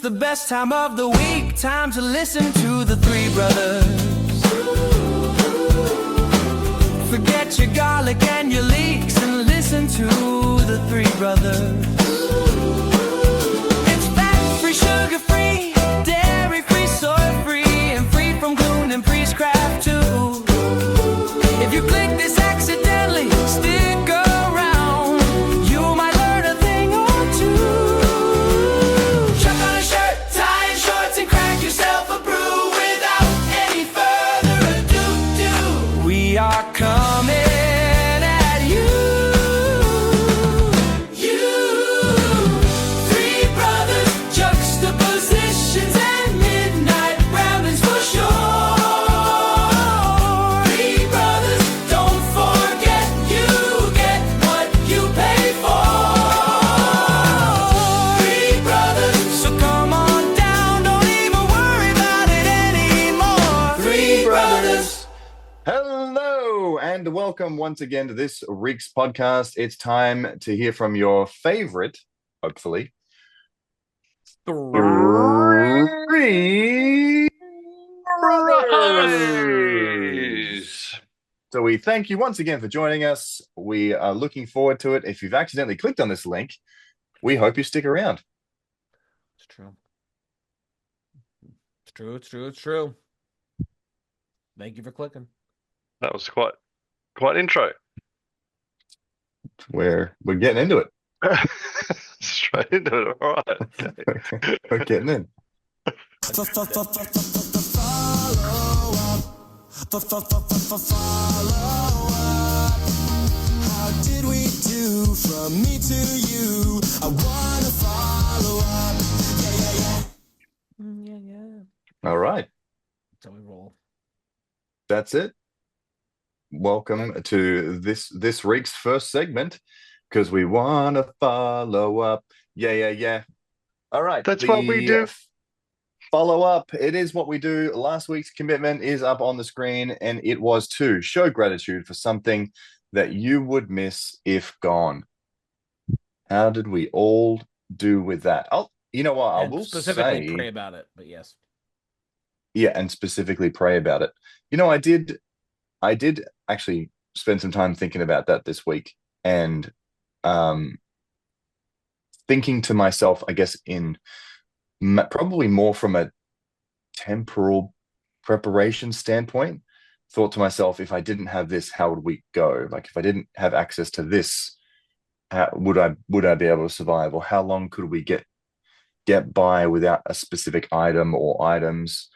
It's the best time of the week, time to listen to the Three Brothers. Forget your garlic and your leeks and listen to the Three Brothers. It's fat-free, sugar-free, dairy-free, soy-free, and free from gluten and priestcraft too. If you click this accidentally, stick around. You might learn a thing or two. Chuck on a shirt, tie and shorts, and crack yourself a brew without any further ado. We are coming at you. Three brothers, juxtapositions, and midnight ramblings for sure. Three brothers, don't forget you get what you pay for. Three brothers, so come on down, don't even worry about it anymore. Three brothers. Hello and welcome once again to this Reeks podcast. It's time to hear from your favorite, hopefully, Three Brothers. So we thank you once again for joining us. We are looking forward to it. If you've accidentally clicked on this link, we hope you stick around. It's true. It's true. It's true. It's true. Thank you for clicking. That was quite intro. We're getting into it. Straight into it. All right. Okay. We're getting in. How did we do from me to you? I wanna follow up. Yeah. All right. That's how we roll. That's it. Welcome to this week's first segment, because we want to follow up. Yeah. All right. That's what we do. Follow up. It is what we do. Last week's commitment is up on the screen, and it was to show gratitude for something that you would miss if gone. How did we all do with that? Oh, you know what? I And will specifically say, pray about it, but yes. yeah, and specifically pray about it. You know, I did actually spend some time thinking about that this week, and thinking to myself, I guess, in probably more from a temporal preparation standpoint, thought to myself, if I didn't have this, how would we go? Like, if I didn't have access to this, would I be able to survive? Or how long could we get by without a specific item or items?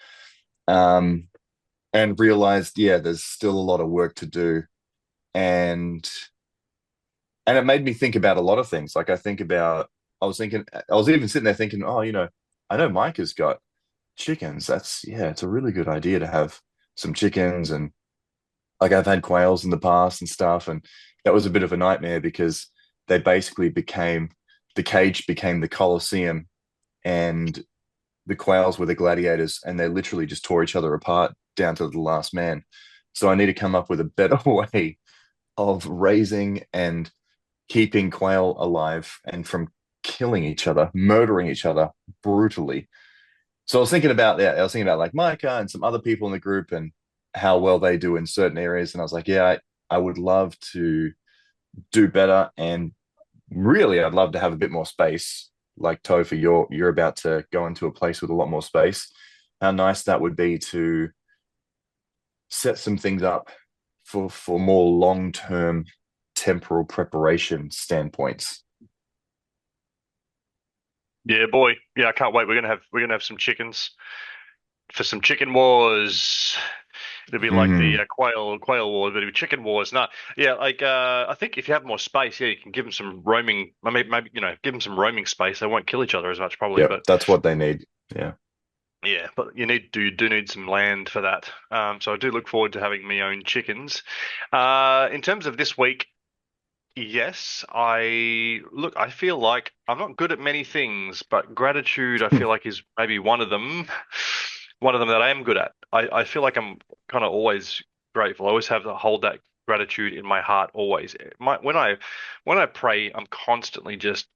And realized, yeah, there's still a lot of work to do. And it made me think about a lot of things. Like, I was even sitting there thinking, oh, you know, I know Mike has got chickens. It's a really good idea to have some chickens. And like, I've had quails in the past and stuff. And that was a bit of a nightmare, because they basically the cage became the Colosseum, and the quails were the gladiators, and they literally just tore each other apart down to the last man. So I need to come up with a better way of raising and keeping quail alive and from killing each other, murdering each other brutally. So I was thinking about that. I was thinking about like Micah and some other people in the group and how well they do in certain areas. And I was like, yeah, I would love to do better. And really, I'd love to have a bit more space. Like, Topher, you're about to go into a place with a lot more space. How nice that would be to set some things up for more long-term temporal preparation standpoints. Yeah, boy. Yeah, I can't wait. We're gonna have some chickens for some chicken wars. It'll be like the quail wars, but it'll be chicken wars. No, yeah, like I think if you have more space, yeah, you can give them some roaming. Maybe give them some roaming space. They won't kill each other as much, probably. Yeah, but that's what they need. Yeah. Yeah, but you do need some land for that. So I do look forward to having my own chickens. In terms of this week, yes, I feel like I'm not good at many things, but gratitude I feel like is maybe one of them. One of them that I am good at. I feel like I'm kind of always grateful. I always have to hold that gratitude in my heart always. When I pray, I'm constantly just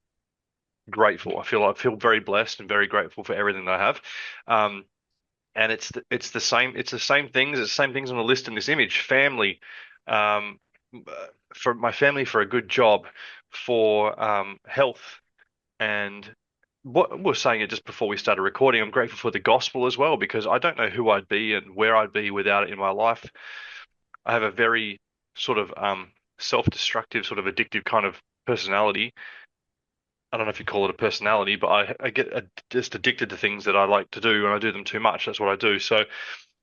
grateful. I feel very blessed and very grateful for everything that I have. Um, and it's the same things. It's the same things on the list in this image. Family, um, for my family, for a good job, for health, and what we were saying it just before we started recording. I'm grateful for the gospel as well because I don't know who I'd be and where I'd be without it in my life. I have a very sort of self-destructive, sort of addictive kind of personality. I don't know if you call it a personality, but I get just addicted to things that I like to do, and I do them too much. That's what I do. So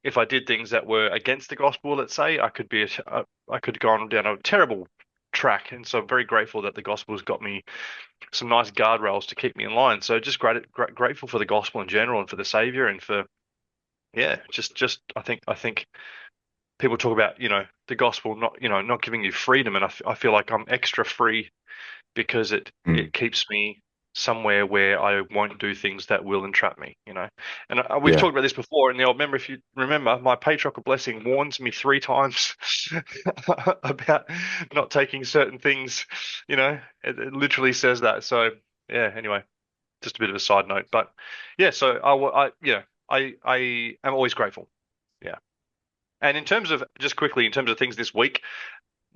if I did things that were against the gospel, let's say, I could go on down a terrible track. And so I'm very grateful that the gospel's got me some nice guardrails to keep me in line. So just grateful for the gospel in general and for the Savior and for yeah, just I think people talk about the gospel not giving you freedom, and I feel like I'm extra free because Mm. it keeps me somewhere where I won't do things that will entrap me, And we've Yeah. talked about this before in the old member. If you remember, my patriarchal blessing warns me 3 times about not taking certain things. It literally says that. So yeah. Anyway, just a bit of a side note, but yeah. So I am always grateful. Yeah. And in terms of just quickly, in terms of things this week,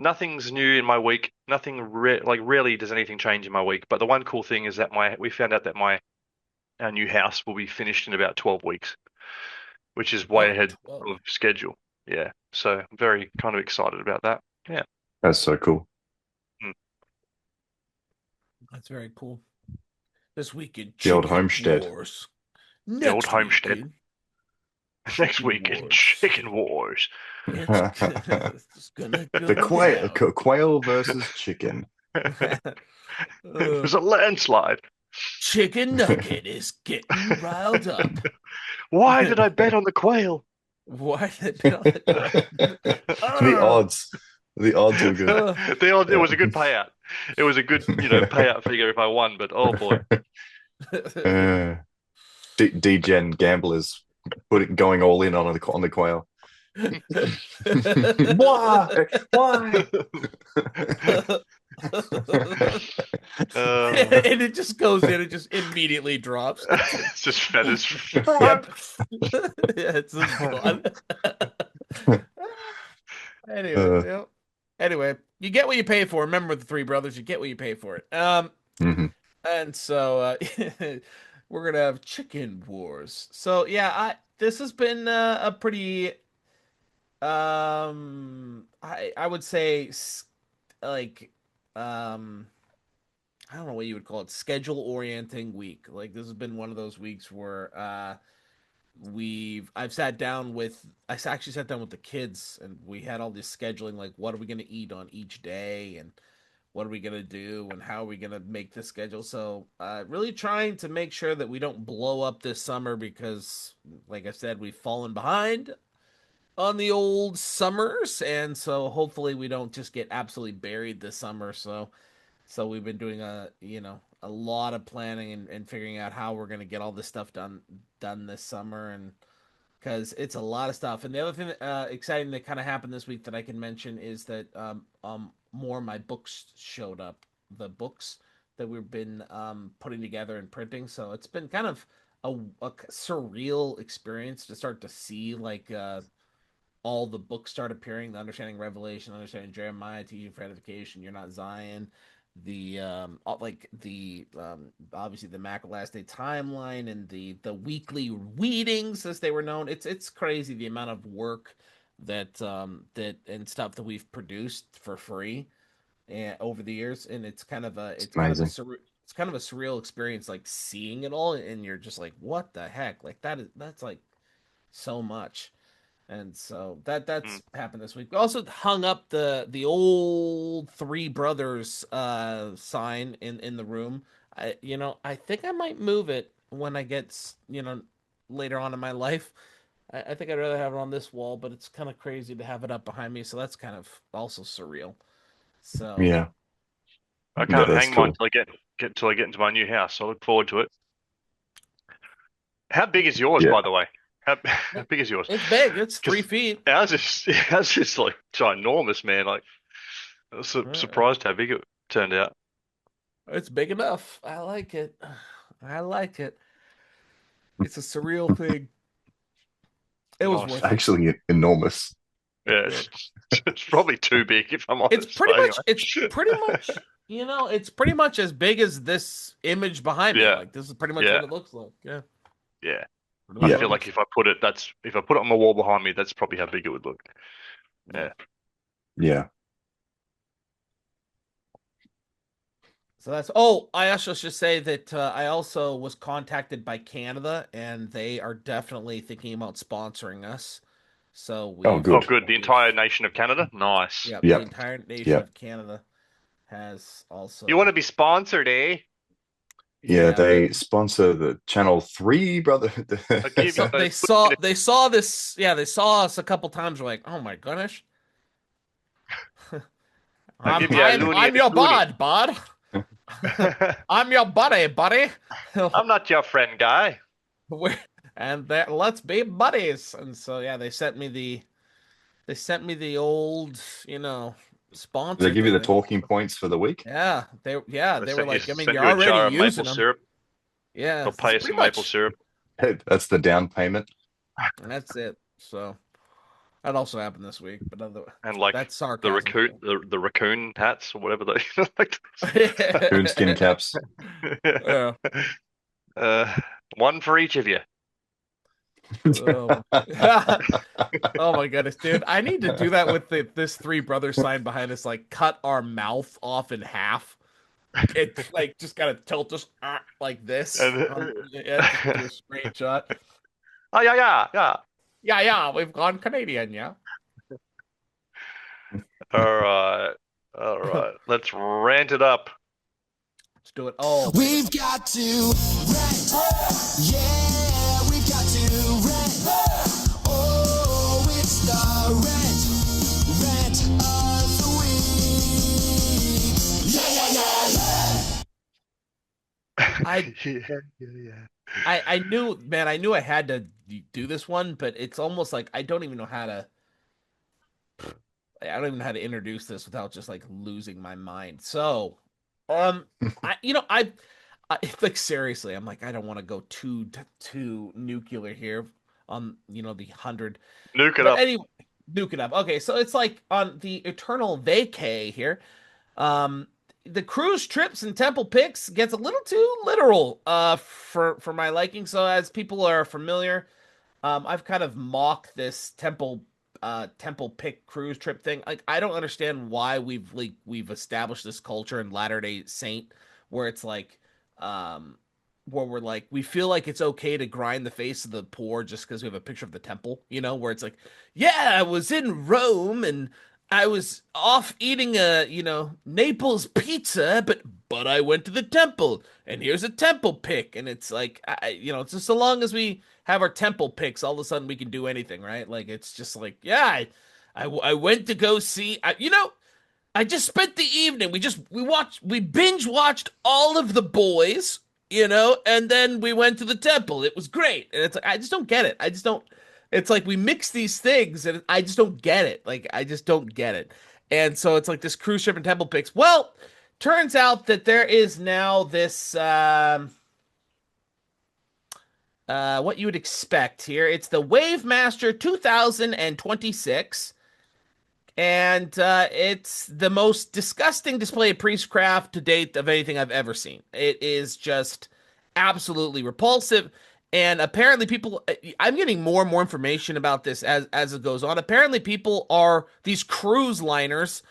nothing's new in my week. Nothing rarely does anything change in my week. But the one cool thing is that we found out that our new house will be finished in about 12 weeks, which is way Oh, ahead 12. of schedule. Yeah, so I'm very kind of excited about that. Yeah. That's so cool. Mm. That's very cool. This week in The old Chicken homestead. Wars. The old Next homestead. week in Next Chicken week in Wars. Chicken Wars. It's gonna go The quail, down. quail versus chicken. It was a landslide. Chicken Nugget is getting riled up. Why did I bet on the quail? Why did they on the The odds. The odds were good. It was a good payout. It was a good, payout figure if I won, but oh boy. Degen gamblers going all in on the quail. Why? Why? And it just goes in, it just immediately drops. It's just feathers. Yep. Yeah, it's just gone. Anyway, yeah. Anyway, you get what you pay for. Remember the three brothers, you get what you pay for it. Mhm. And so we're gonna have Chicken Wars. So yeah, this has been a pretty I would say like I don't know what you would call it, schedule orienting week. Like this has been one of those weeks where I actually sat down with the kids and we had all this scheduling, like what are we going to eat on each day and what are we going to do and how are we going to make the schedule. So really trying to make sure that we don't blow up this summer because like I said, we've fallen behind on the old summers, and so hopefully we don't just get absolutely buried this summer. So we've been doing a lot of planning and figuring out how we're gonna get all this stuff done this summer, and because it's a lot of stuff. And the other thing exciting that kind of happened this week that I can mention is that more of my books showed up. The books that we've been putting together and printing. So it's been kind of a surreal experience to start to see like all the books start appearing, the Understanding Revelation, Understanding Jeremiah, Teaching for Edification, You're Not Zion, the obviously the Macro Last Day timeline and the weekly readings as they were known. It's crazy the amount of work that that and stuff that we've produced for free over the years, and it's kind of a Amazing. it's kind of a surreal experience, like seeing it all, and you're just like, what the heck? Like that's like so much. And so that's happened this week. We also hung up the old Three Brothers sign in the room. I think I might move it when I get later on in my life. I think I'd rather have it on this wall, but it's kind of crazy to have it up behind me. So that's kind of also surreal. So Yeah. I can't That's hang mine cool. till I get into my new house. So I look forward to it. How big is yours, Yeah. by the way? How big is yours? it's big. It's 3 feet. Ours is like ginormous, man. Like I was surprised how big it turned out. It's big enough. I like it. I like it. It's a surreal thing. It was Nice. worth it. Actually enormous. Yeah, it's probably too big if I'm honest. It's pretty but much. It's pretty much. You know, it's pretty much as big as this image behind me. Yeah. Like this is pretty much Yeah. what it looks like. Yeah. Yeah. Pretty I much. feel like if I put it on my wall behind me, that's probably how big it would look. Yeah. Yeah. So that's. Oh, I also should say that I also was contacted by Canada, and they are definitely thinking about sponsoring us. So we. Oh, good. Oh, good. The entire nation of Canada. Nice. Yeah, Yep. the entire nation Yep. of Canada has also. You want to be sponsored, eh? Yeah, they sponsor the Channel 3, brother. I'll give So you they saw this. Yeah, they saw us a couple times. We're like, oh my goodness. I'm, give you a I'm, loony I'm and a your toonie. bud. I'm your buddy. I'm not your friend, guy. And let's be buddies. And so yeah, they sent me the old, sponsor. They give you the thing. talking points for the week. Yeah, they were Sent like, I mean, sent you're you a jar already of using maple them. syrup. Yeah, They'll pay us some maple syrup. That's the down payment. And that's it. So that also happened this week, but And like that's the sarcasm. raccoon hats or whatever they like. Coonskin caps. Yeah. One for each of you. Oh. Oh my goodness, dude! I need to do that with this three brothers sign behind us. Like, cut our mouth off in half. It like just gotta tilt us like this. And- Yeah, do a screenshot. Oh yeah. Yeah, we've gone Canadian, yeah. All right. Let's rant it up. Let's do it. Oh, We've got to rent. Yeah, we've got to rent. Oh, it's the rent of the week. Yeah. I knew, man. I knew I had to do this one, but it's almost like I don't even know how to. I don't even know how to introduce this without just like losing my mind. So, I like seriously, I'm like I don't want to go too nuclear here on the 100. Nuke it But up. anyway, nuke it up. Okay, so it's like on the Eternal Vacay here. The cruise trips and temple picks gets a little too literal for my liking. So as people are familiar, I've kind of mocked this temple pick cruise trip thing. Like I don't understand why we've established this culture in Latter-day Saint where it's like where we're like we feel like it's okay to grind the face of the poor just because we have a picture of the temple, where it's like, yeah, I was in Rome and I was off eating a, Naples pizza, but I went to the temple and here's a temple pick. And it's like, it's just so long as we have our temple picks, all of a sudden we can do anything, right? Like, it's just like, yeah, I went to go see, I just spent the evening. We binge watched all of The Boys, and then we went to the temple. It was great. And it's like, I just don't get it. It's like we mix these things and I just don't get it. Like, I just don't get it. And so it's like this cruise ship and temple picks. Well, turns out that there is now this, what you would expect here. It's the Wavemaster 2026. And it's the most disgusting display of priestcraft to date of anything I've ever seen. It is just absolutely repulsive. And apparently I'm getting more and more information about this as it goes on. Apparently these cruise liners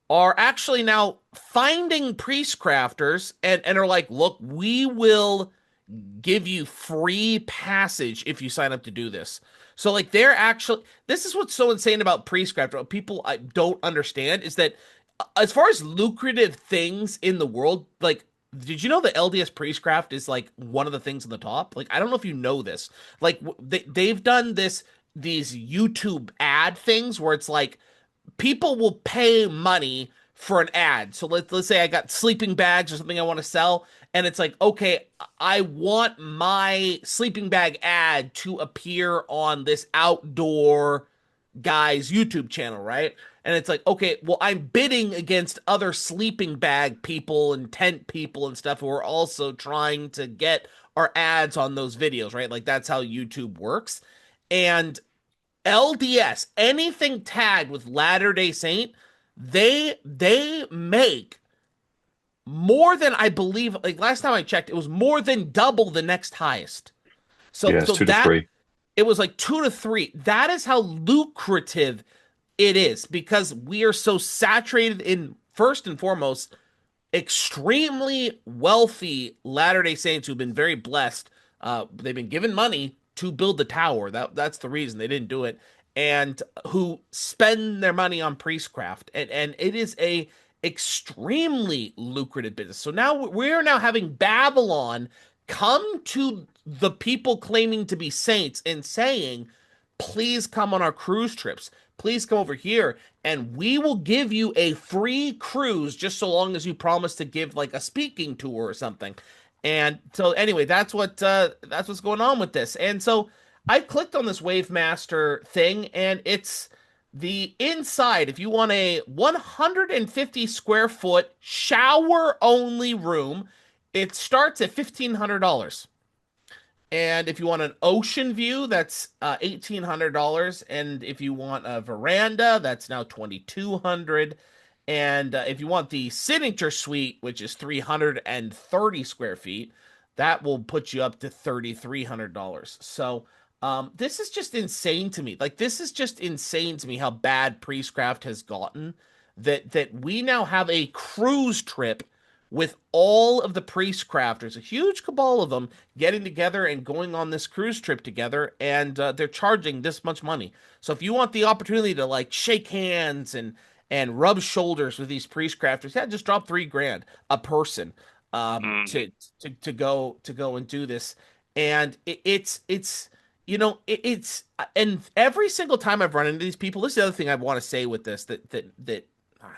are actually now finding priestcrafters and are like, look, we will give you free passage if you sign up to do this. So like this is what's so insane about priestcraft. What people I don't understand is that as far as lucrative things in the world, like did you know that LDS priestcraft is like one of the things on the top? Like I don't know if you know this. Like they've done these YouTube ad things where it's like people will pay money for an ad. So let's say I got sleeping bags or something I want to sell, and it's like, okay, I want my sleeping bag ad to appear on this outdoor guy's YouTube channel, right? And it's like, okay, well, I'm bidding against other sleeping bag people and tent people and stuff who are also trying to get our ads on those videos, right? Like that's how YouTube works. And LDS, anything tagged with Latter-day Saint, they make more than I believe. Like last time I checked, it was more than double the next highest. So Yeah, it's so 2 to 3. it was like 2 to 3. That is how lucrative it is because we are so saturated in first and foremost extremely wealthy Latter-day Saints who've been very blessed. They've been given money to build the tower. That's the reason they didn't do it, and who spend their money on priestcraft, and it is a extremely lucrative business. So now we're now having Babylon come to the people claiming to be saints and saying, please come on our cruise trips. Please come over here and we will give you a free cruise just so long as you promise to give like a speaking tour or something. And so anyway, that's what's going on with this. And so I clicked on this Wave Master thing and it's the inside. If you want a 150 square foot shower only room, it starts at $1,500. And if you want an ocean view, that's $1,800. And if you want a veranda, that's now $2,200. And if you want the signature suite, which is 330 square feet, that will put you up to $3,300. So this is just insane to me. Like this is just insane to me how bad Priestcraft has gotten. That we now have a cruise trip with all of the priest crafters, a huge cabal of them getting together and going on this cruise trip together, and they're charging this much money. So if you want the opportunity to like shake hands and rub shoulders with these priest crafters, yeah, just drop $3,000 a person to go and do this. And it's and every single time I've run into these people, this is the other thing I want to say with this that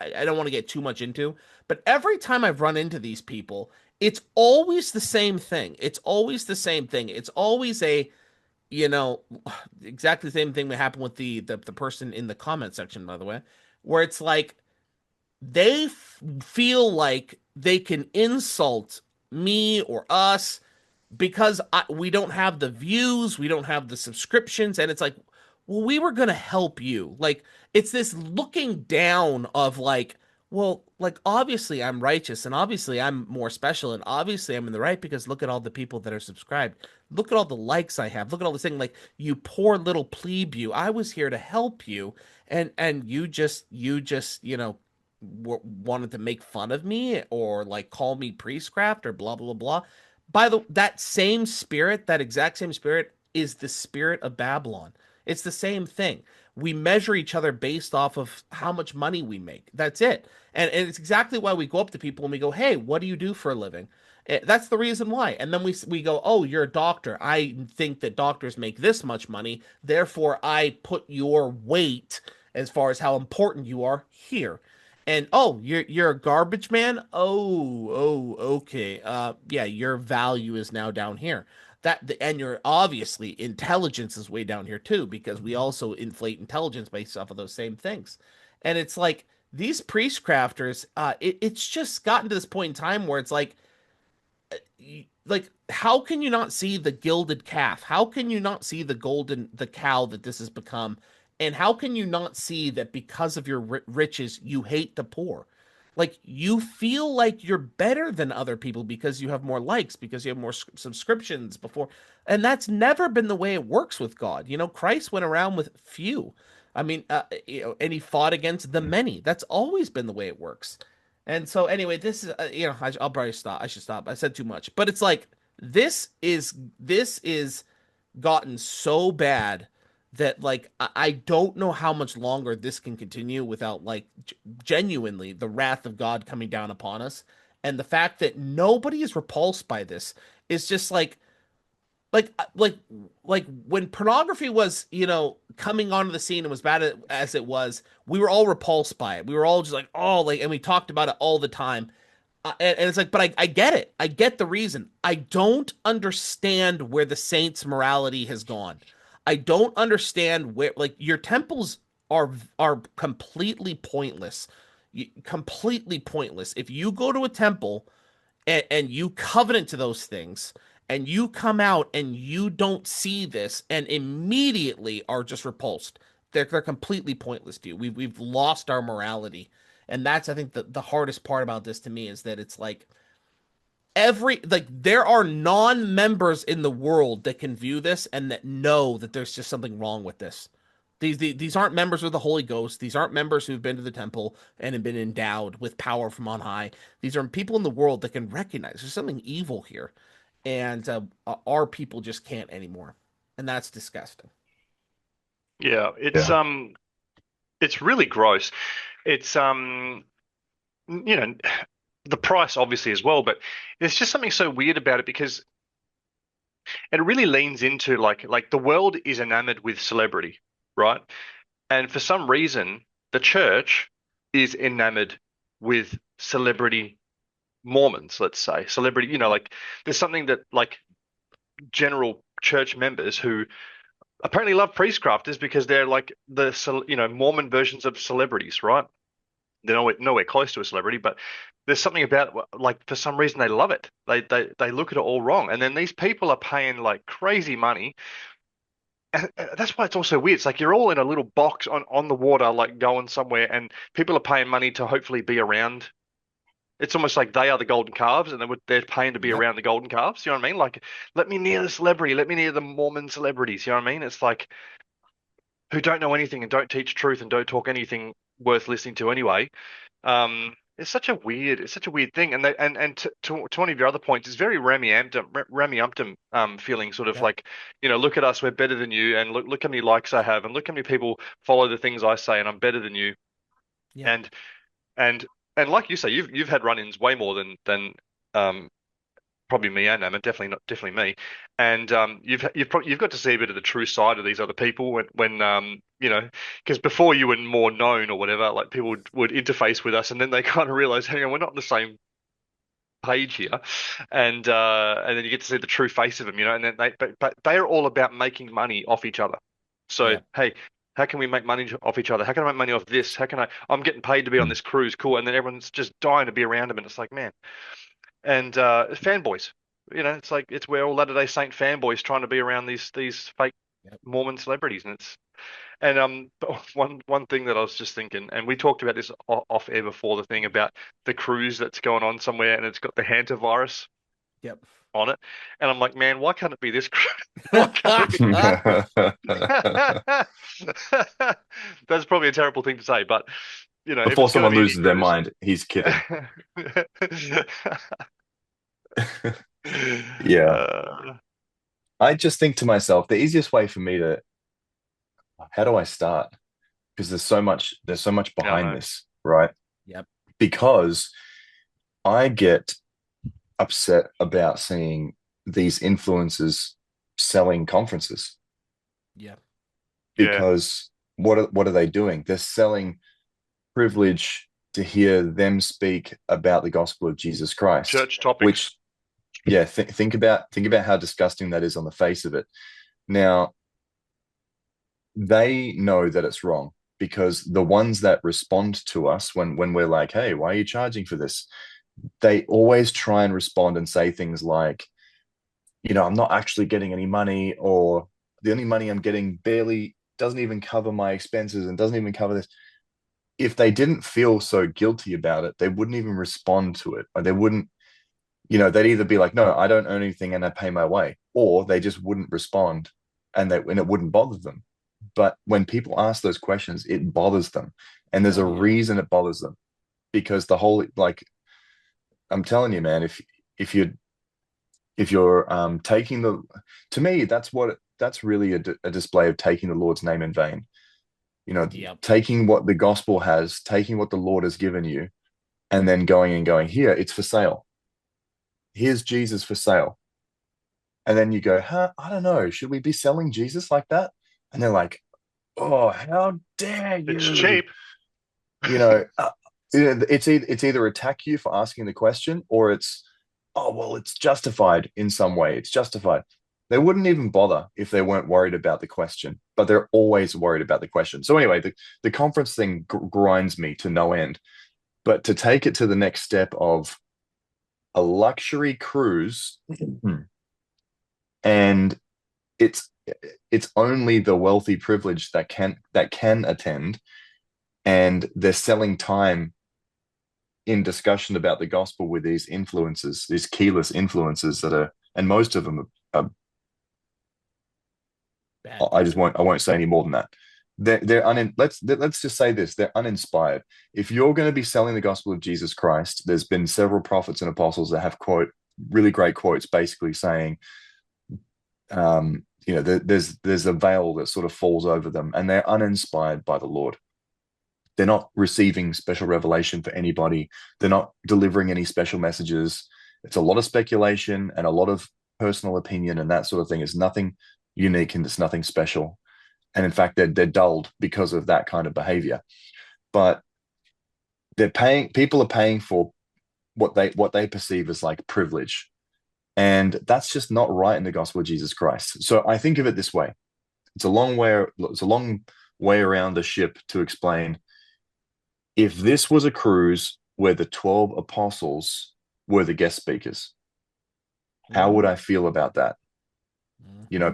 I don't want to get too much into, but every time I've run into these people, it's always the same thing. It's always the same thing. It's always exactly the same thing that happened with the person in the comment section, by the way, where it's like they feel like they can insult me or us because we don't have the views, we don't have the subscriptions, and it's like, well, we were gonna help you. Like it's this looking down of like, well, like obviously I'm righteous and obviously I'm more special and obviously I'm in the right because look at all the people that are subscribed. Look at all the likes I have. Look at all this thing. Like you poor little plebe, you. I was here to help you, and you just wanted to make fun of me or like call me priestcraft or blah blah blah. That same spirit, that exact same spirit is the spirit of Babylon. It's the same thing. We measure each other based off of how much money we make. That's it. And it's exactly why we go up to people and we go, hey, what do you do for a living? That's the reason why. And then we go, oh, you're a doctor. I think that doctors make this much money. Therefore, I put your weight as far as how important you are here. And oh, you're a garbage man. Oh, okay. Yeah, your value is now down here. And your obviously intelligence is way down here too because we also inflate intelligence based off of those same things. And it's like these priest crafters, it's just gotten to this point in time where it's like how can you not see the gilded calf? How can you not see the cow that this has become? And how can you not see that because of your riches you hate the poor? Like you feel like you're better than other people because you have more likes, because you have more subscriptions before. And that's never been the way it works with God. Christ went around with few. I mean, and he fought against the many. That's always been the way it works. And so anyway, this is, I'll probably stop. I should stop. I said too much, but it's like, this is gotten so bad that like I don't know how much longer this can continue without like genuinely the wrath of God coming down upon us. And the fact that nobody is repulsed by this is just like when pornography was, coming onto the scene and was bad as it was, we were all repulsed by it. We were all just like, oh, like, and we talked about it all the time. And it's like, but I get it. I get the reason. I don't understand where the saints' morality has gone. I don't understand where, like, your temples are completely pointless. Completely pointless. If you go to a temple and you covenant to those things and you come out and you don't see this and immediately are just repulsed, they're completely pointless to you. We've lost our morality. And that's, I think, the hardest part about this to me is that it's like there are non-members in the world that can view this and that know that there's just something wrong with this. These aren't members of the Holy Ghost. These aren't members who've been to the temple and have been endowed with power from on high. These are people in the world that can recognize there's something evil here, and our people just can't anymore, and that's disgusting. Yeah, Yeah. it's really gross. It's you know, the price obviously as well, but there's just something so weird about it because it really leans into like the world is enamored with celebrity, right? And for some reason, the church is enamored with celebrity Mormons, let's say. Celebrity, like there's something that like general church members who apparently love priestcrafters because they're like Mormon versions of celebrities, right? They're nowhere close to a celebrity, but there's something about like for some reason they love it. They look at it all wrong, and then these people are paying like crazy money. And that's why it's also weird. It's like you're all in a little box on the water, like going somewhere, and people are paying money to hopefully be around. It's almost like they are the golden calves, and they're paying to be Yep. around the golden calves. You know what I mean? Like, let me near the celebrity, let me near the Mormon celebrities. You know what I mean? It's like who don't know anything and don't teach truth and don't talk anything worth listening to anyway. It's such a weird thing. And to one of your other points, it's very Rami Umptum feeling, sort of Yep. like, look at us, we're better than you, and look how many likes I have, and look how many people follow the things I say, and I'm better than you. Yep. And and and like you say, you've had run-ins way more than um probably me and Emma, definitely me. And you've got to see a bit of the true side of these other people when because before you were more known or whatever, like people would interface with us, and then they kind of realize, hang on, we're not on the same page here, and then you get to see the true face of them, and then but they are all about making money off each other. So Yep. hey. How can we make money off each other? How can I make money off this? I'm getting paid to be on Mm. this cruise, cool. And then everyone's just dying to be around them. And it's like, man, and fanboys. It's like it's where all Latter-day Saint fanboys trying to be around these fake Yep. Mormon celebrities, and but one thing that I was just thinking, and we talked about this off air before, the thing about the cruise that's going on somewhere, and it's got the hantavirus Yep. on it, and I'm like, man, why can't it be this cruise? Why can't it be? That's probably a terrible thing to say, but if Before it's going to someone be any loses their cruise. mind, he's kidding. Yeah. Uh, I just think to myself, the easiest way for me to, how do I start? Because there's so much I don't behind know. this, right? Yep. Because I get upset about seeing these influencers selling conferences Yep. Yeah. because what are they doing? They're selling privilege to hear them speak about the gospel of Jesus Christ, Church topics. which yeah, think about how disgusting that is on the face of it. Now, they know that it's wrong because the ones that respond to us when we're like, "Hey, why are you charging for this?" They always try and respond and say things like, I'm not actually getting any money, or the only money I'm getting barely doesn't even cover my expenses and doesn't even cover this. If they didn't feel so guilty about it, they wouldn't even respond to it. Or they wouldn't, they'd either be like, no, I don't earn anything and I pay my way, or they just wouldn't respond and it wouldn't bother them. But when people ask those questions, it bothers them. And there's a Oh yeah. reason it bothers them because the whole, like, I'm telling you, man, if you if you're taking the to me that's really a display of taking the Lord's name in vain, Yep. taking what the gospel has, taking what the Lord has given you, and then going and going, here it's for sale, here's Jesus for sale. And then you go, I don't know, should we be selling Jesus like that? And they're like, oh, how dare It's you, cheap. you know uh, it's either attack you for asking the question, or it's, oh well, it's justified in some way, it's justified. They wouldn't even bother if they weren't worried about the question, but they're always worried about the question. So anyway, the conference thing grinds me to no end. But to take it to the next step of a luxury cruise, and it's it's only the wealthy privileged that can attend, and they're selling time in discussion about the gospel with these influences, these keyless influences that are, and most of them are, Bad I just people. I won't say any more than that. Let's just say this, they're uninspired. If you're going to be selling the gospel of Jesus Christ, there's been several prophets and apostles that have really great quotes, basically saying, there's a veil that sort of falls over them, and they're uninspired by the Lord. They're not receiving special revelation for anybody. They're not delivering any special messages. It's a lot of speculation and a lot of personal opinion and that sort of thing. It's nothing unique and it's nothing special. And in fact, they're dulled because of that kind of behavior. But people are paying for what they perceive as like privilege. And that's just not right in the gospel of Jesus Christ. So I think of it this way. It's a long way around the ship to explain. If this was a cruise where the 12 apostles were the guest speakers, how would I feel about that?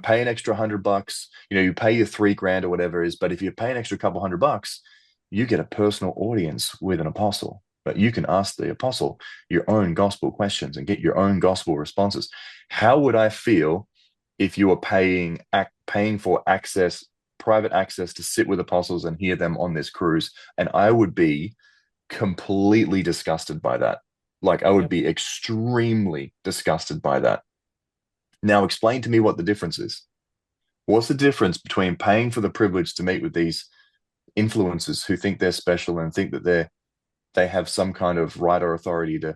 Pay an extra $100, you pay your $3,000 or whatever it is, but if you pay an extra couple $100, you get a personal audience with an apostle. But you can ask the apostle your own gospel questions and get your own gospel responses. How would I feel if you were paying for private access to sit with apostles and hear them on this cruise? And I would be completely disgusted by that. Like, I would be extremely disgusted by that. Now, explain to me what the difference is. What's the difference between paying for the privilege to meet with these influencers who think they're special and think that they have some kind of right or authority to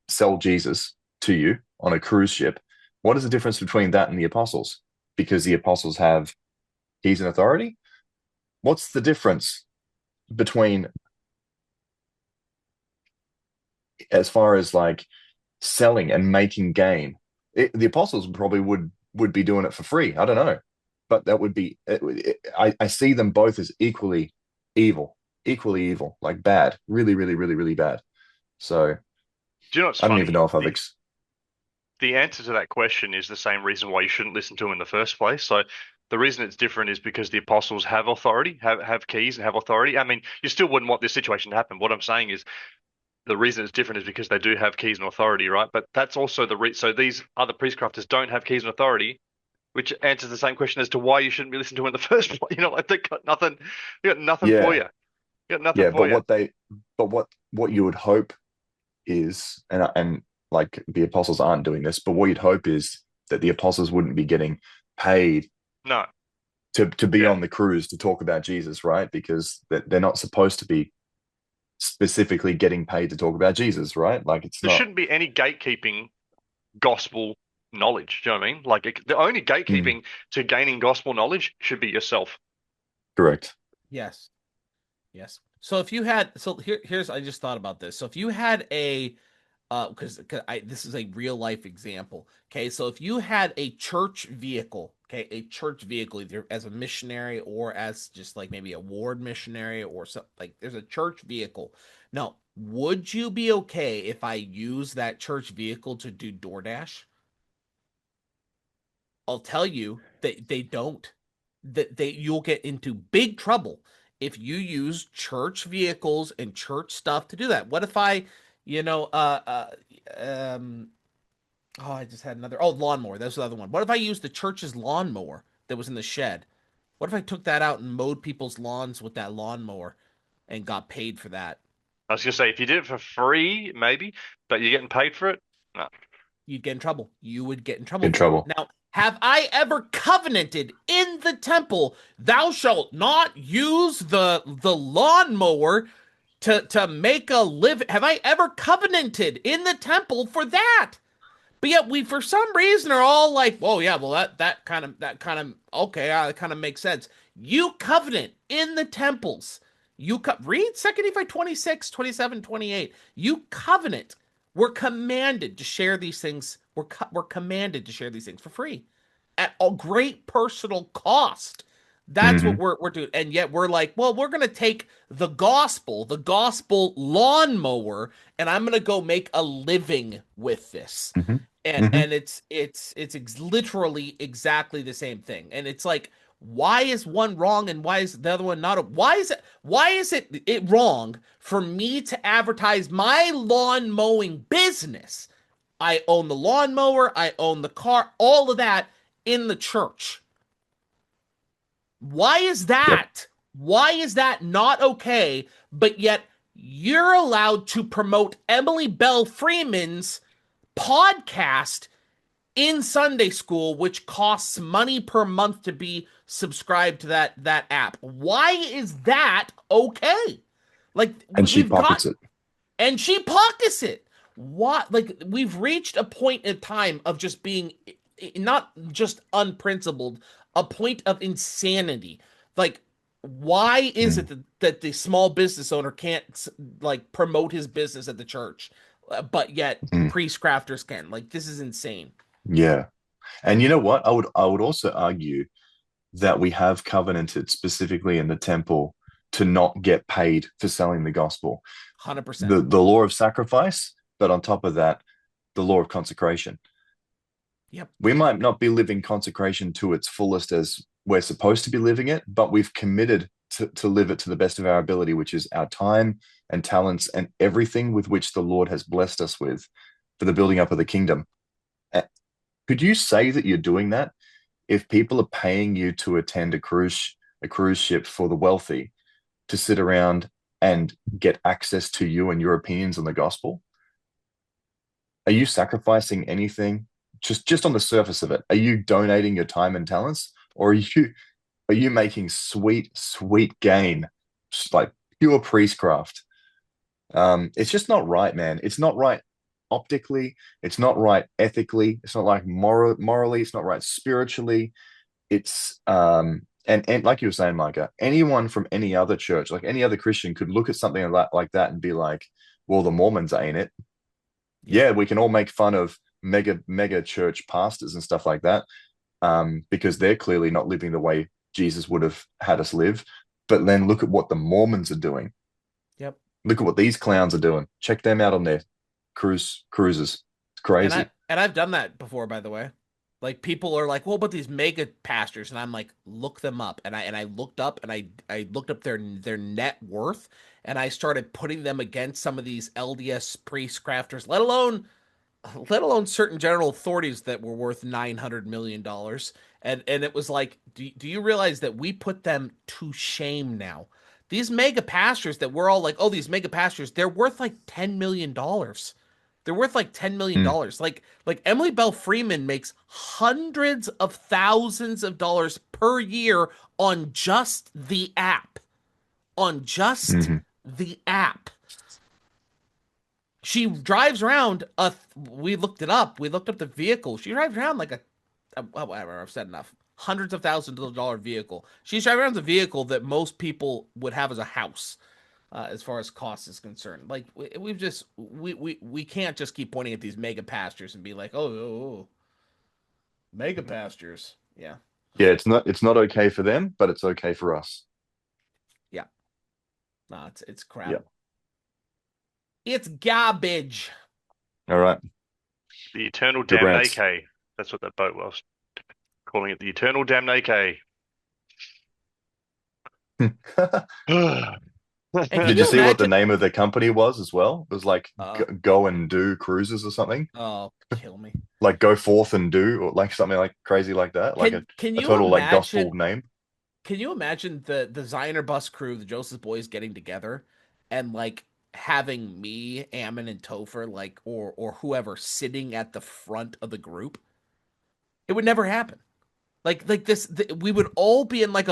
sell Jesus to you on a cruise ship? What is the difference between that and the apostles? Because the apostles have keys and authority? What's the difference between, as far as like selling and making gain? The apostles probably would be doing it for free. I don't know, but that would be. I see them both as equally evil, like bad, really, really, really, really bad. So Do you know what's I don't funny? even know if The answer to that question is the same reason why you shouldn't listen to him in the first place. So the reason it's different is because the apostles have authority, have keys and have authority. I mean, you still wouldn't want this situation to happen. What I'm saying is the reason it's different is because they do have keys and authority, right? But that's also so these other priestcrafters don't have keys and authority, which answers the same question as to why you shouldn't be listening to him in the first place. Like they got nothing, for yeah, you. You got nothing yeah. for you. But what you would hope is, and like the apostles aren't doing this, but what you'd hope is that the apostles wouldn't be getting paid No. to be on the cruise to talk about Jesus, right? Because they're not supposed to be specifically getting paid to talk about Jesus, right? Like There shouldn't be any gatekeeping gospel knowledge. Do you know what I mean? Like the only gatekeeping to gaining gospel knowledge should be yourself. Correct. Yes. So if you had, here's, I just thought about this. So if you had because this is a real life example. Okay, so if you had a church vehicle, either as a missionary or as just like maybe a ward missionary or something, like there's a church vehicle. Now, would you be okay if I use that church vehicle to do DoorDash? I'll tell you that they don't. That you'll get into big trouble if you use church vehicles and church stuff to do that. What if I, I just had another. Oh, lawnmower. That's the other one. What if I used the church's lawnmower that was in the shed? What if I took that out and mowed people's lawns with that lawnmower and got paid for that? I was gonna say if you did it for free, maybe, but you're getting paid for it. No. You'd get in trouble. You would get in trouble. In trouble. Now, have I ever covenanted in the temple, thou shalt not use the lawnmower to make a living? Have I ever covenanted in the temple for that? But yet we, for some reason, are all like, "Oh yeah, well that kind of okay, that kind of makes sense." You covenant in the temples. Read 2 Nephi 26, 27, 28. You covenant. We're commanded to share these things. We're commanded to share these things for free. at a great personal cost. That's what Mhm. we're doing. And yet we're like, well, we're gonna take the gospel lawnmower, and I'm gonna go make a living with this. Mhm. And Mhm. literally exactly the same thing. And it's like, why is one wrong and why is the other one not? Why is it wrong for me to advertise my lawn mowing business? I own the lawnmower, I own the car, all of that in the church. Why is Yep. that? Why is that not okay? But yet you're allowed to promote Emily Bell Freeman's podcast in Sunday school, which costs money per month to be subscribed to that app. Why is that okay? Like And she we've got, pockets it. and she pockets it. What? Like we've reached a point in time of just being not just unprincipled, a point of insanity. Like, why is it Mm. that the small business owner can't like promote his business at the church, but yet Mm. priest crafters can? Like, this is insane. Yeah. And you know what? I would also argue that we have covenanted specifically in the temple to not get paid for selling the gospel. 100%. The law of sacrifice, but on top of that, the law of consecration. Yep. We might not be living consecration to its fullest as we're supposed to be living it, but we've committed to live it to the best of our ability, which is our time and talents and everything with which the Lord has blessed us with for the building up of the kingdom. Could you say that you're doing that if people are paying you to attend a cruise ship for the wealthy to sit around and get access to you and your opinions on the gospel? Are you sacrificing anything just on the surface of it? Are you donating your time and talents, or are you making sweet gain, just like pure priestcraft? It's just not right, man. It's not right optically. It's not right ethically. It's not like morally. It's not right spiritually. It's and like you were saying, Micah, anyone from any other church, like any other Christian, could look at something like that and be like, "Well, the Mormons ain't it." Yep. Yeah, we can all make fun of mega church pastors and stuff like that, because they're clearly not living the way Jesus would have had us live. But then look at what the Mormons are doing. Yep. Look at what these clowns are doing. Check them out on their cruises. It's crazy. And I've done that before, by the way. Like people are like, "Well, but these mega pastors," and I'm like, "Look them up." And I looked up and I looked up their net worth, and I started putting them against some of these LDS priest crafters, let alone certain general authorities that were worth $900 million. And it was like, do you realize that we put them to shame now? These mega pastors that we're all like, oh, these mega pastors, they're worth like $10 million. They're worth like Mm, $10 million. Like Emily Bell Freeman makes hundreds of thousands of dollars per year on just the app. On just mhm. the app. She drives around we looked it up. We looked up the vehicle. She drives around like well, whatever, I've said enough. Hundreds of thousands of dollar vehicle. She's driving around the vehicle that most people would have as a house, as far as cost is concerned. Like we've just we can't just keep pointing at these mega pastures and be like, oh, mega pastures. Yeah, Yeah, it's not okay for them, but it's okay for us. yeah. No, it's crap. Yeah. It's garbage. All right. The Eternal Good rants. Damnake. That's what that boat was. Calling it the Eternal Damnake. And can Did you you see what the imagine? name of the company was as well? It was like Uh, go and do cruises or something. oh, kill me. Like go forth and do, or like something like crazy like that. Like Can a you total like imagine? gospel name. Can you imagine the Zioner bus crew, the Joseph Boys, getting together and like having me, Ammon, and Topher, like or whoever sitting at the front of the group? It would never happen. Like this, we would all be in like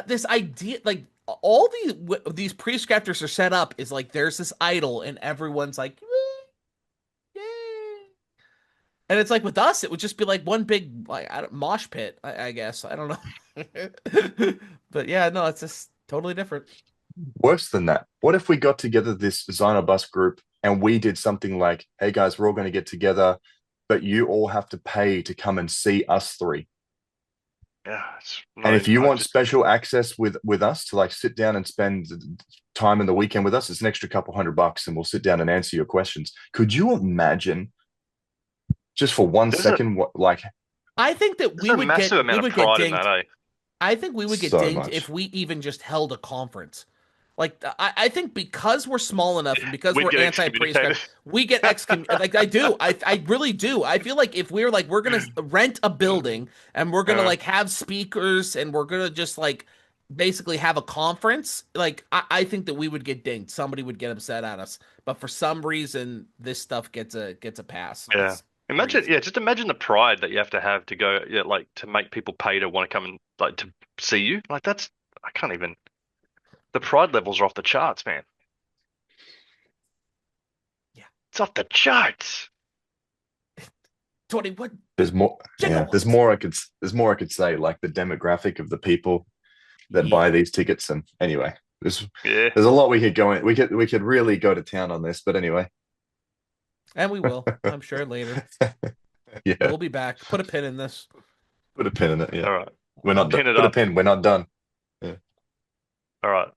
this idea. Like all these priest captors are set up is like there's this idol and everyone's like, yay. And it's like with us, it would just be like one big like mosh pit, I guess. I don't know. But yeah, no, it's just totally different. Worse than that, what if we got together this designer bus group and we did something like, hey guys, we're all going to get together, but you all have to pay to come and see us three. Yeah, it's And if you I want just- special access with us to like sit down and spend time in the weekend with us, it's an extra couple $100 and we'll sit down and answer your questions. Could you imagine just for one There's a- second what like I think that there's we a would massive get amount we of would get pride in dinged. that, eh? I think we would get So dinged much. if we even just held a conference. Like I think because we're small enough and because We'd we're get anti-prescribed, excommunicated. we get like I do. I really do. I feel like if we're like we're gonna rent a building and we're gonna like have speakers and we're gonna just like basically have a conference, like I think that we would get dinged. Somebody would get upset at us. But for some reason, this stuff gets a pass. Yeah. It's Imagine, crazy. yeah, just imagine the pride that you have to go, yeah, like to make people pay to want to come and like to see you. Like that's, I can't even. The pride levels are off the charts, man. Yeah. It's off the charts. 21 there's more yeah, there's gigawatts. more I could say, like the demographic of the people that buy these tickets. And anyway, Yeah. there's a lot we could go in. We could really go to town on this, but anyway. And we will, I'm sure later. Yeah. We'll be back. Put a pin in this. Put a pin in it. Yeah. All right. We're not Pin done. it Put a up. pin. We're not done. All right.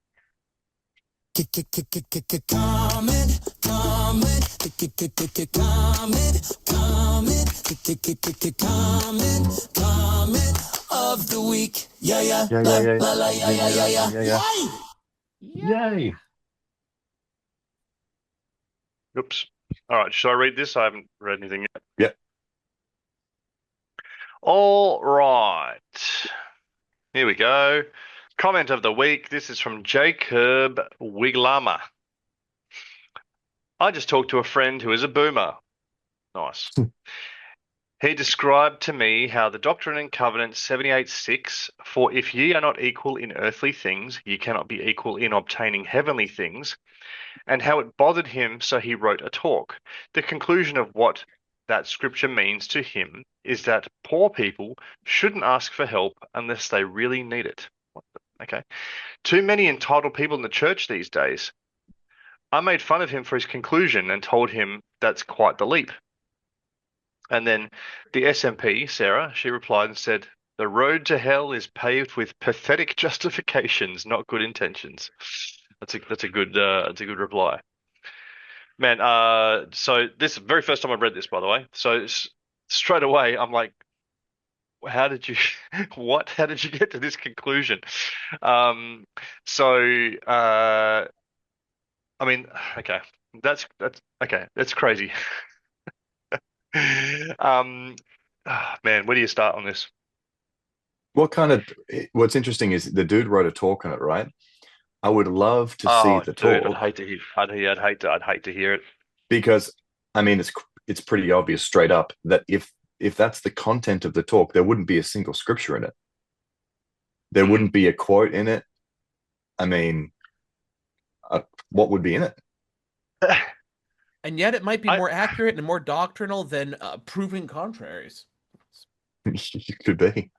Of the week. Yeah, yeah. Yeah, yeah, yeah. Yay. Oops. All right. Should I read this? I haven't read anything yet. Yep. All right. Here we go. Comment of the week. This is from Jacob Wiglama. I just talked to a friend who is a boomer. Nice. He described to me how the Doctrine and Covenants 78:6, for if ye are not equal in earthly things, ye cannot be equal in obtaining heavenly things, and how it bothered him, so he wrote a talk. The conclusion of what that scripture means to him is that poor people shouldn't ask for help unless they really need it. Okay. Too many entitled people in the church these days. I made fun of him for his conclusion and told him that's quite the leap. And then the SMP, Sarah, she replied and said, the road to hell is paved with pathetic justifications, not good intentions. That's a good reply. Man, so this very first time I read this, by the way. So straight away I'm like, how did you what? How did you get to this conclusion? I mean, okay. That's okay. That's crazy. Man, where do you start on this? What's interesting is the dude wrote a talk on it, right? I would love to see Oh, the dude, talk I'd hate to hear. I'd hate to hear it. because I mean it's pretty obvious straight up that if that's the content of the talk, there wouldn't be a single scripture in it. There wouldn't be a quote in it. I mean, what would be in it? And yet it might be more accurate and more doctrinal than proving contraries. It could be.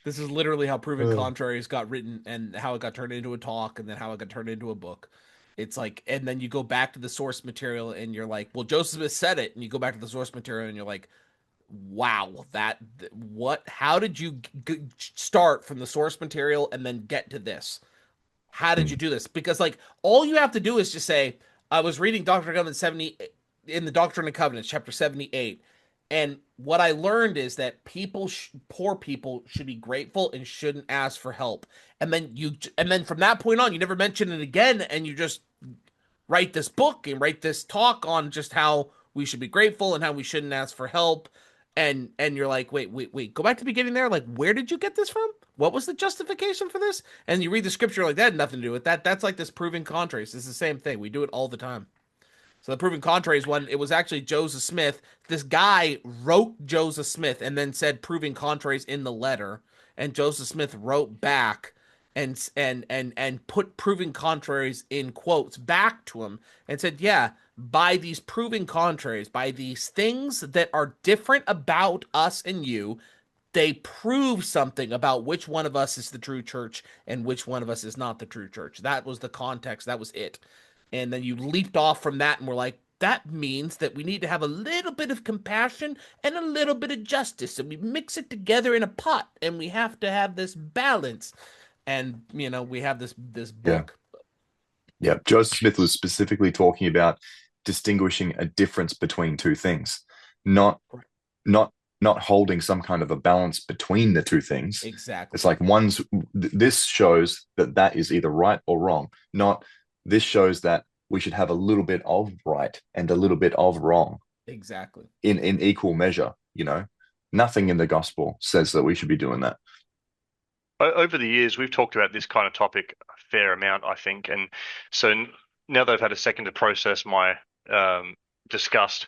This is literally how proving contraries got written and how it got turned into a talk and then how it got turned into a book. It's like, and then you go back to the source material and you're like, well, Joseph Smith said it. And you go back to the source material and you're like, wow, how did you start from the source material and then get to this? How did you do this? Because like all you have to do is just say, I was reading Doctrine and Covenants 70 in the Doctrine and Covenants, chapter 78. And what I learned is that poor people should be grateful and shouldn't ask for help. And then from that point on, you never mention it again. And you just write this book and write this talk on just how we should be grateful and how we shouldn't ask for help. And you're like, wait, go back to the beginning there. Like, where did you get this from? What was the justification for this? And you read the scripture like that had nothing to do with that. That's like this proving contraries. It's the same thing. We do it all the time. So the proving contraries one, it was actually Joseph Smith. This guy wrote Joseph Smith and then said proving contraries in the letter. And Joseph Smith wrote back and put proving contraries in quotes back to him and said, yeah, by these proving contraries, by these things that are different about us and you, they prove something about which one of us is the true church and which one of us is not the true church. That was the context. That was it. And then you leaped off from that and were like, that means that we need to have a little bit of compassion and a little bit of justice, and we mix it together in a pot, and we have to have this balance. And we have this Yeah. book. Yeah. Joseph Smith was specifically talking about distinguishing a difference between two things, not Right. not not holding some kind of a balance between the two things. Exactly. It's like this shows that that is either right or wrong, not this shows that we should have a little bit of right and a little bit of wrong Exactly. in equal measure. Nothing in the gospel says that we should be doing that. Over the years, we've talked about this kind of topic a fair amount, I think. And so now that I've had a second to process my disgust,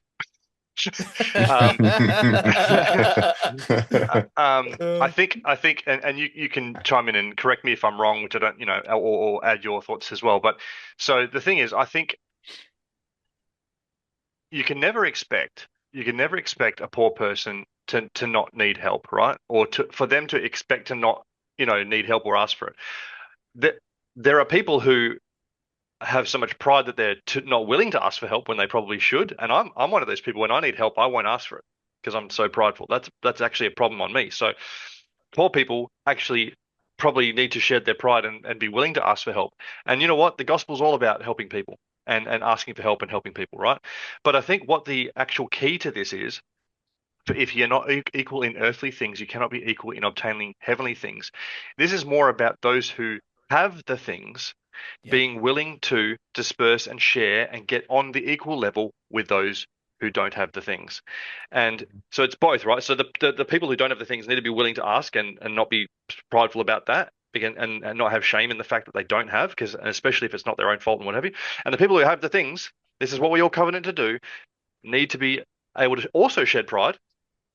I think, and you can chime in and correct me if I'm wrong, which I don't, or add your thoughts as well. But so the thing is, I think you can never expect a poor person to not need help, right? Or for them to expect to not, need help or ask for it. There are people who have so much pride that they're not willing to ask for help when they probably should. And I'm one of those people. When I need help, I won't ask for it because I'm so prideful. That's actually a problem on me. So poor people actually probably need to shed their pride and be willing to ask for help. And you know what? The gospel's all about helping people and asking for help and helping people, right? But I think what the actual key to this is, if you're not equal in earthly things, you cannot be equal in obtaining heavenly things. This is more about those who have the things Yep. being willing to disperse and share and get on the equal level with those who don't have the things. And so it's both, right? So the people who don't have the things need to be willing to ask and not be prideful about that, and not have shame in the fact that they don't have, because especially if it's not their own fault and what have you. And the people who have the things, this is what we all covenant to do, need to be able to also shed pride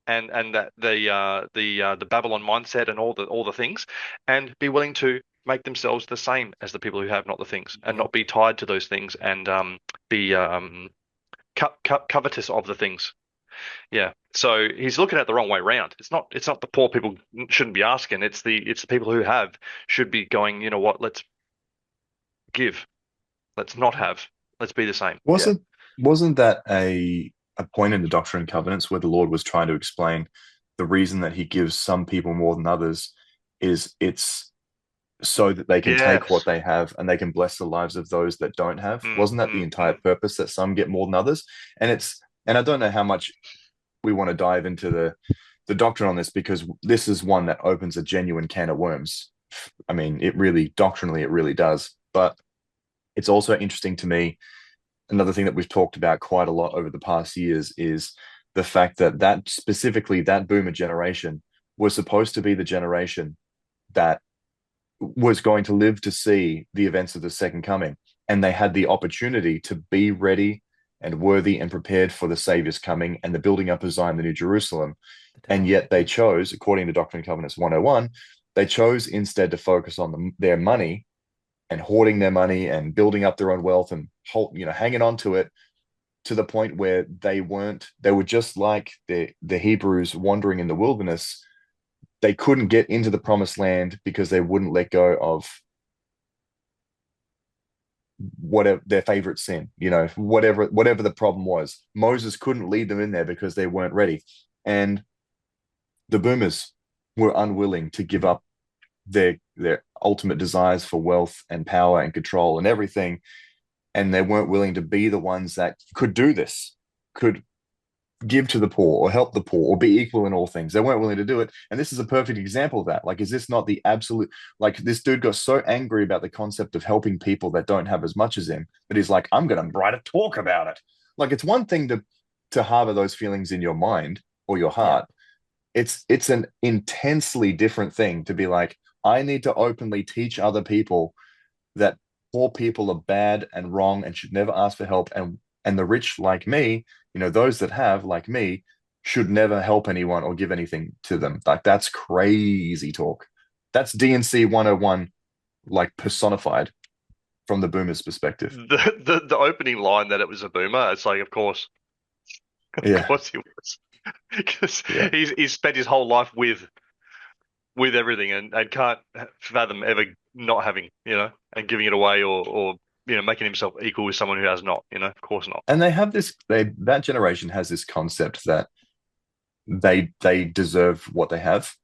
and that the Babylon mindset and all the things, and be willing to make themselves the same as the people who have not the things, and not be tied to those things, and be covetous of the things. Yeah. So he's looking at it the wrong way round. It's not the poor people shouldn't be asking. It's the people who have should be going, you know what? Let's give. Let's not have. Let's be the same. Wasn't that a point in the Doctrine and Covenants where the Lord was trying to explain the reason that he gives some people more than others is it's so that they can take what they have and they can bless the lives of those that don't have? Wasn't that the entire purpose, that some get more than others? And I don't know how much we want to dive into the doctrine on this, because this is one that opens a genuine can of worms. I mean, doctrinally, it really does. But it's also interesting to me. Another thing that we've talked about quite a lot over the past years is the fact that specifically that boomer generation was supposed to be the generation that was going to live to see the events of the second coming. And they had the opportunity to be ready and worthy and prepared for the Savior's coming and the building up of Zion, the New Jerusalem. And yet they chose, according to Doctrine and Covenants 101, they chose instead to focus on their money and hoarding their money and building up their own wealth and hanging on to it, to the point where they were just like the Hebrews wandering in the wilderness. They couldn't get into the promised land because they wouldn't let go of whatever their favorite sin, whatever the problem was. Moses couldn't lead them in there because they weren't ready. And the boomers were unwilling to give up their ultimate desires for wealth and power and control and everything. And they weren't willing to be the ones that could do this, could give to the poor or help the poor or be equal in all things. They weren't willing to do it. And this is a perfect example of that. Like, is this not the absolute, like, this dude got so angry about the concept of helping people that don't have as much as him that he's like, I'm going to write a talk about it. Like, it's one thing to harbor those feelings in your mind or your heart. Yeah. It's an intensely different thing to be like, I need to openly teach other people that poor people are bad and wrong and should never ask for help. And the rich, like me, those that have, like me, should never help anyone or give anything to them. Like, that's crazy talk. That's D&C 101, like, personified from the boomer's perspective. The opening line that it was a boomer, it's like, of course. Of course he was. Because he's spent his whole life with everything and can't fathom ever not having, and giving it away or making himself equal with someone who has not. Of course not. And they have this. That generation has this concept that they deserve what they have.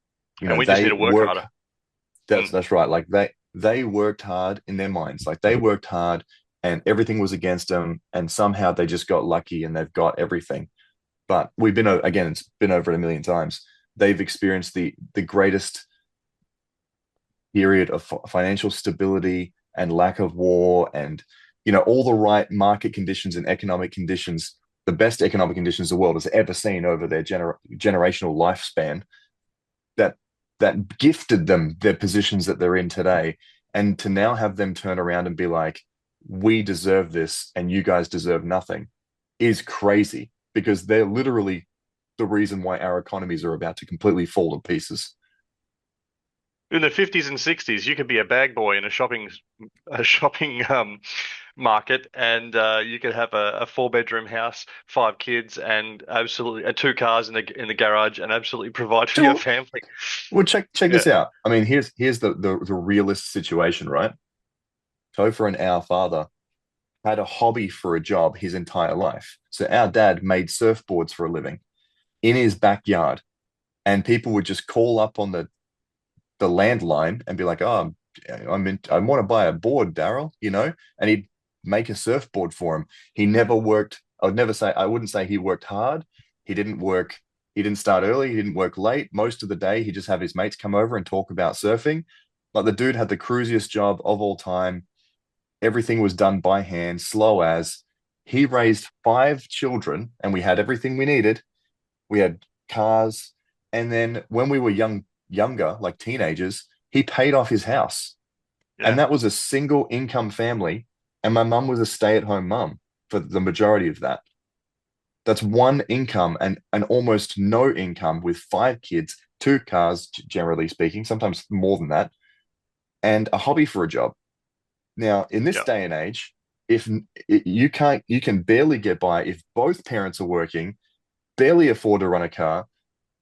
And we just need They to work work. harder. That's right. Like they worked hard in their minds. Like they worked hard, and everything was against them, and somehow they just got lucky and they've got everything. But we've been again. It's been over a million times. They've experienced the greatest period of financial stability and lack of war, and all the right market conditions and economic conditions, the best economic conditions the world has ever seen over their generational lifespan, that gifted them their positions that they're in today. And to now have them turn around and be like, we deserve this and you guys deserve nothing, is crazy, because they're literally the reason why our economies are about to completely fall to pieces. In the 50s and 60s, you could be a bag boy in a shopping market, and you could have a 4-bedroom house, 5 kids, and absolutely 2 cars in the garage, and absolutely provide for your Sure. family. Well, check Yeah, this out. I mean, here's the realist situation, right? Topher and our father had a hobby for a job his entire life. So our dad made surfboards for a living in his backyard, and people would just call up on the landline and be like, "Oh, I want to buy a board, Daryl," and he'd make a surfboard for him. He never worked. I wouldn't say he worked hard. He didn't work. He didn't start early. He didn't work late. Most of the day, he just have his mates come over and talk about surfing. Like the dude had the cruisiest job of all time. Everything was done by hand, slow as. He raised 5 children, and we had everything we needed. We had cars, and then when we were younger, like teenagers, he paid off his house. And yeah. that was a single income family. And my mum was a stay-at-home mum for the majority of that. That's one income and almost no income with 5 kids, 2 cars, generally speaking, sometimes more than that, and a hobby for a job. Now, in this Yeah. day and age, if you can barely get by if both parents are working, barely afford to run a car.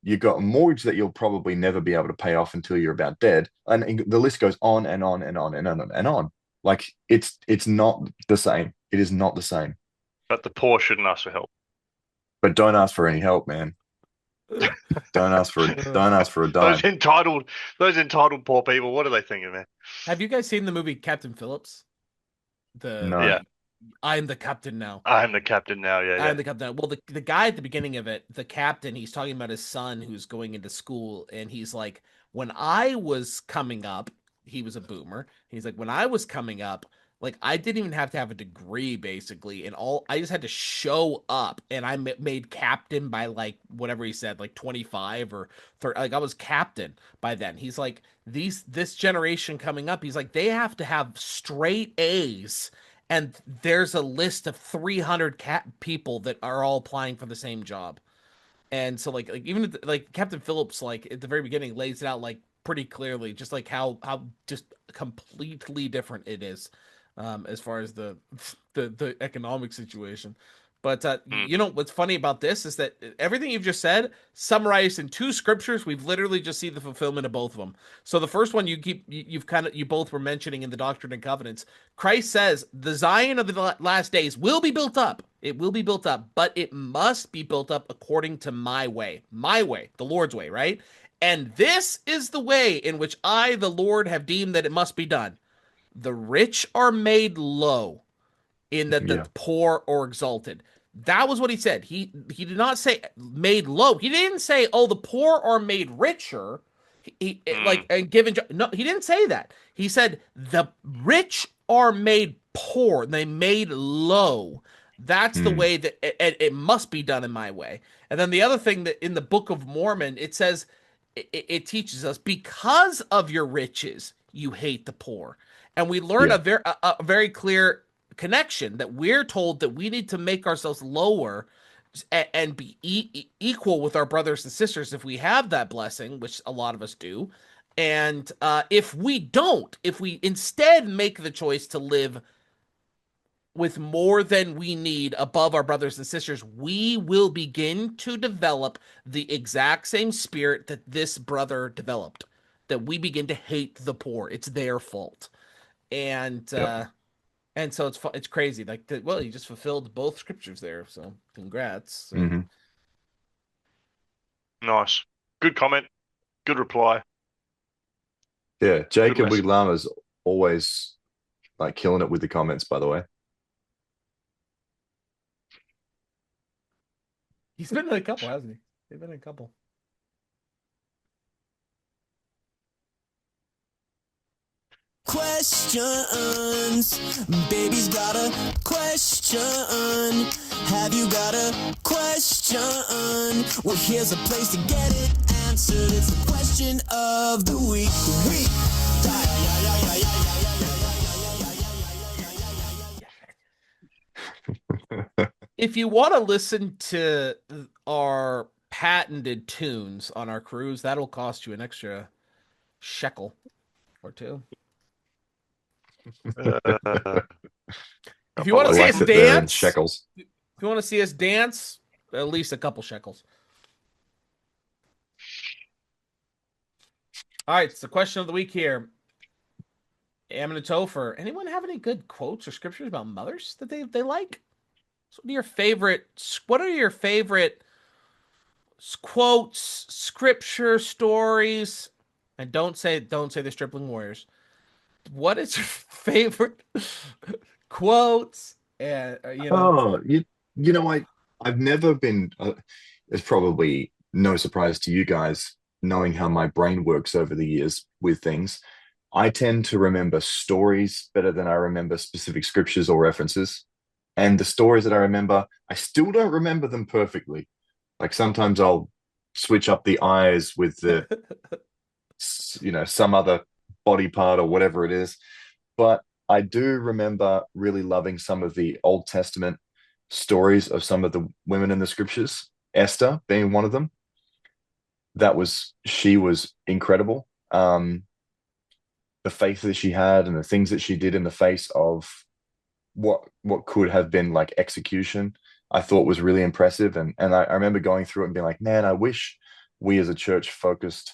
You've got a mortgage that you'll probably never be able to pay off until you're about dead. And the list goes on and on and on and on and on. Like it's not the same. It is not the same. But the poor shouldn't ask for help. But don't ask for any help, man. Don't ask for a dime. Those entitled poor people. What are they thinking, man? Have you guys seen the movie Captain Phillips? No. Yeah. I'm the captain now. I'm the captain now. Yeah, yeah. I'm the captain. Well, the guy at the beginning of it, the captain, he's talking about his son who's going into school, and he's like, when I was coming up, he was a boomer. He's like, when I was coming up, like I didn't even have to have a degree basically, and all I just had to show up, and I made captain by like whatever he said, like 25 or 30. Like I was captain by then. He's like, this generation coming up, he's like, they have to have straight A's, and there's a list of 300 people that are all applying for the same job. And so like even like Captain Phillips, like at the very beginning, lays it out like pretty clearly, just like how just completely different it is, as far as the economic situation. But Mm. what's funny about this is that everything you've just said summarized in 2 scriptures, we've literally just seen the fulfillment of both of them. So the first one you both were mentioning in the Doctrine and Covenants, Christ says the Zion of the last days will be built up. It will be built up, but it must be built up according to my way, the Lord's way, right? And this is the way in which I, the Lord, have deemed that it must be done. The rich are made low, in that the Yeah. poor are exalted. That was what he said. He did not say made low. He didn't say, oh, the poor are made richer. Like and given. No, he didn't say that. He said the rich are made poor. They made low. That's the Mm. way that it must be done in my way. And then the other thing that in the Book of Mormon, it says it teaches us because of your riches you hate the poor, and we learn Yeah. a very clear connection that we're told that we need to make ourselves lower and be equal with our brothers and sisters if we have that blessing, which a lot of us do. And if we don't, if we instead make the choice to live with more than we need above our brothers and sisters, we will begin to develop the exact same spirit that this brother developed, that we begin to hate the poor. It's their fault. And Yep. And so it's crazy. Like, well, you just fulfilled both scriptures there. So congrats. So, Hmm. Nice. Good comment. Good reply. Yeah, Good Jacob message. Wiglama's always like killing it with the comments, by the way. he's been in a couple, hasn't he? They've been in a couple. Questions. Baby's got a question. Have you got a question? Well, here's a place to get it answered. It's the question of the week. If you want to listen to our patented tunes on our cruise, that'll cost you an extra shekel or two. Uh, If you want I to see like us that they're in dance, shekels. if you want to see us dance, at least a couple shekels. All right, it's the question of the week here. Ammon and Topher, anyone have any good quotes or scriptures about mothers that they like? So what are your favorite quotes, scripture stories? And don't say the stripling warriors. What is your favorite quotes? And Oh, you know, I've never been. It's probably no surprise to you guys, knowing how my brain works over the years with things. I tend to remember stories better than I remember specific scriptures or references. And the stories that I remember, I still don't remember them perfectly. Like sometimes I'll switch up the eyes with some other body part or whatever it is. But I do remember really loving some of the Old Testament stories of some of the women in the scriptures, Esther being one of them. She was incredible. The faith that she had and the things that she did in the face of what could have been like execution, I thought was really impressive. And I remember going through it and being like, man, I wish we as a church focused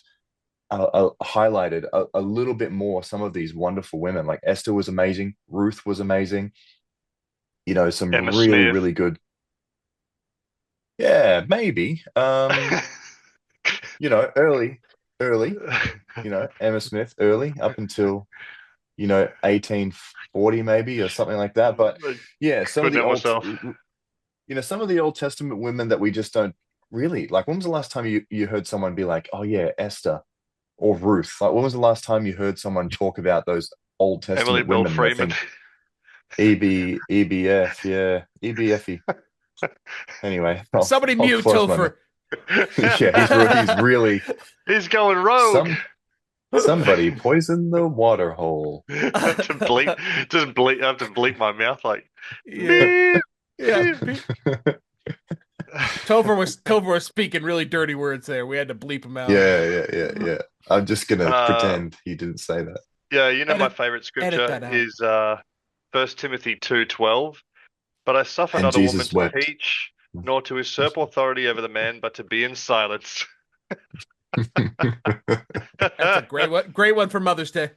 highlighted a little bit more some of these wonderful women. Like Esther was amazing, Ruth was amazing. Some Emma really, Smith. really good. Yeah, maybe. Early. Emma Smith early up until 1840 maybe or something like that. But yeah, Couldn't help myself. some of the Old Testament women that we just don't really like. When was the last time you heard someone be like, oh yeah, Esther or Ruth? Like, when was the last time you heard someone talk about those Old Emily Testament Bell women? I Freeman. think EBF, yeah, EBFE. Anyway, Somebody I'll mute close my mouth. Topher. Yeah, he's really He's going rogue. somebody poisoned the water hole. I have to bleep, just bleep. I have to bleep my mouth like. Yeah, Beep, yeah. beep. Topher was speaking really dirty words there. We had to bleep him out. Yeah. I'm just gonna Uh, pretend he didn't say that. yeah, my Edit favorite edit scripture that out. is 1 Timothy 2:12. But I suffer And not a woman Jesus to wept. teach, nor to usurp authority over the man, but to be in silence. That's a great one for Mother's Day.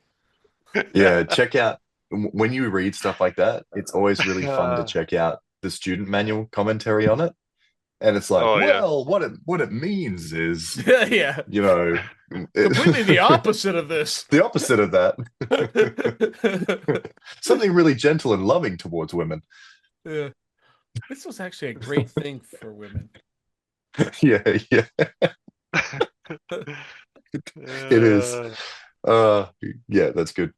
Yeah, check out when you read stuff like that, it's always really fun to Uh, check out the student manual commentary on it. And it's like, oh yeah. well, what it means is, Yeah, completely the opposite of this. the opposite of that. Something really gentle and loving towards women. Yeah. This was actually a great thing for women. Yeah, it is. Uh, Uh, yeah, that's good.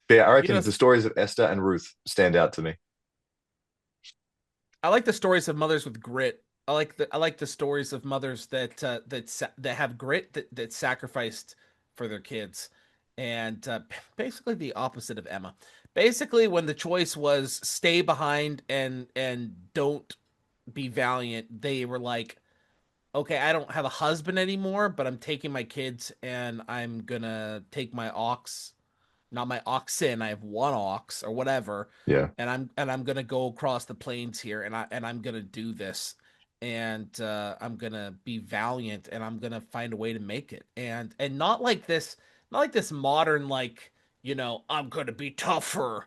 But yeah, I You reckon know, the stories of Esther and Ruth stand out to me. I like the stories of mothers with grit. I like the stories of mothers that have grit that sacrificed for their kids, and basically the opposite of Emma. Basically, when the choice was stay behind and don't be valiant, they were like, okay, I don't have a husband anymore, but I'm taking my kids and I'm gonna take my ox, not my oxen. I have one ox or whatever, Yeah. and I'm gonna go across the plains here, and I'm gonna do this, and I'm gonna be valiant, and I'm gonna find a way to make it, and not like this modern I'm gonna be tougher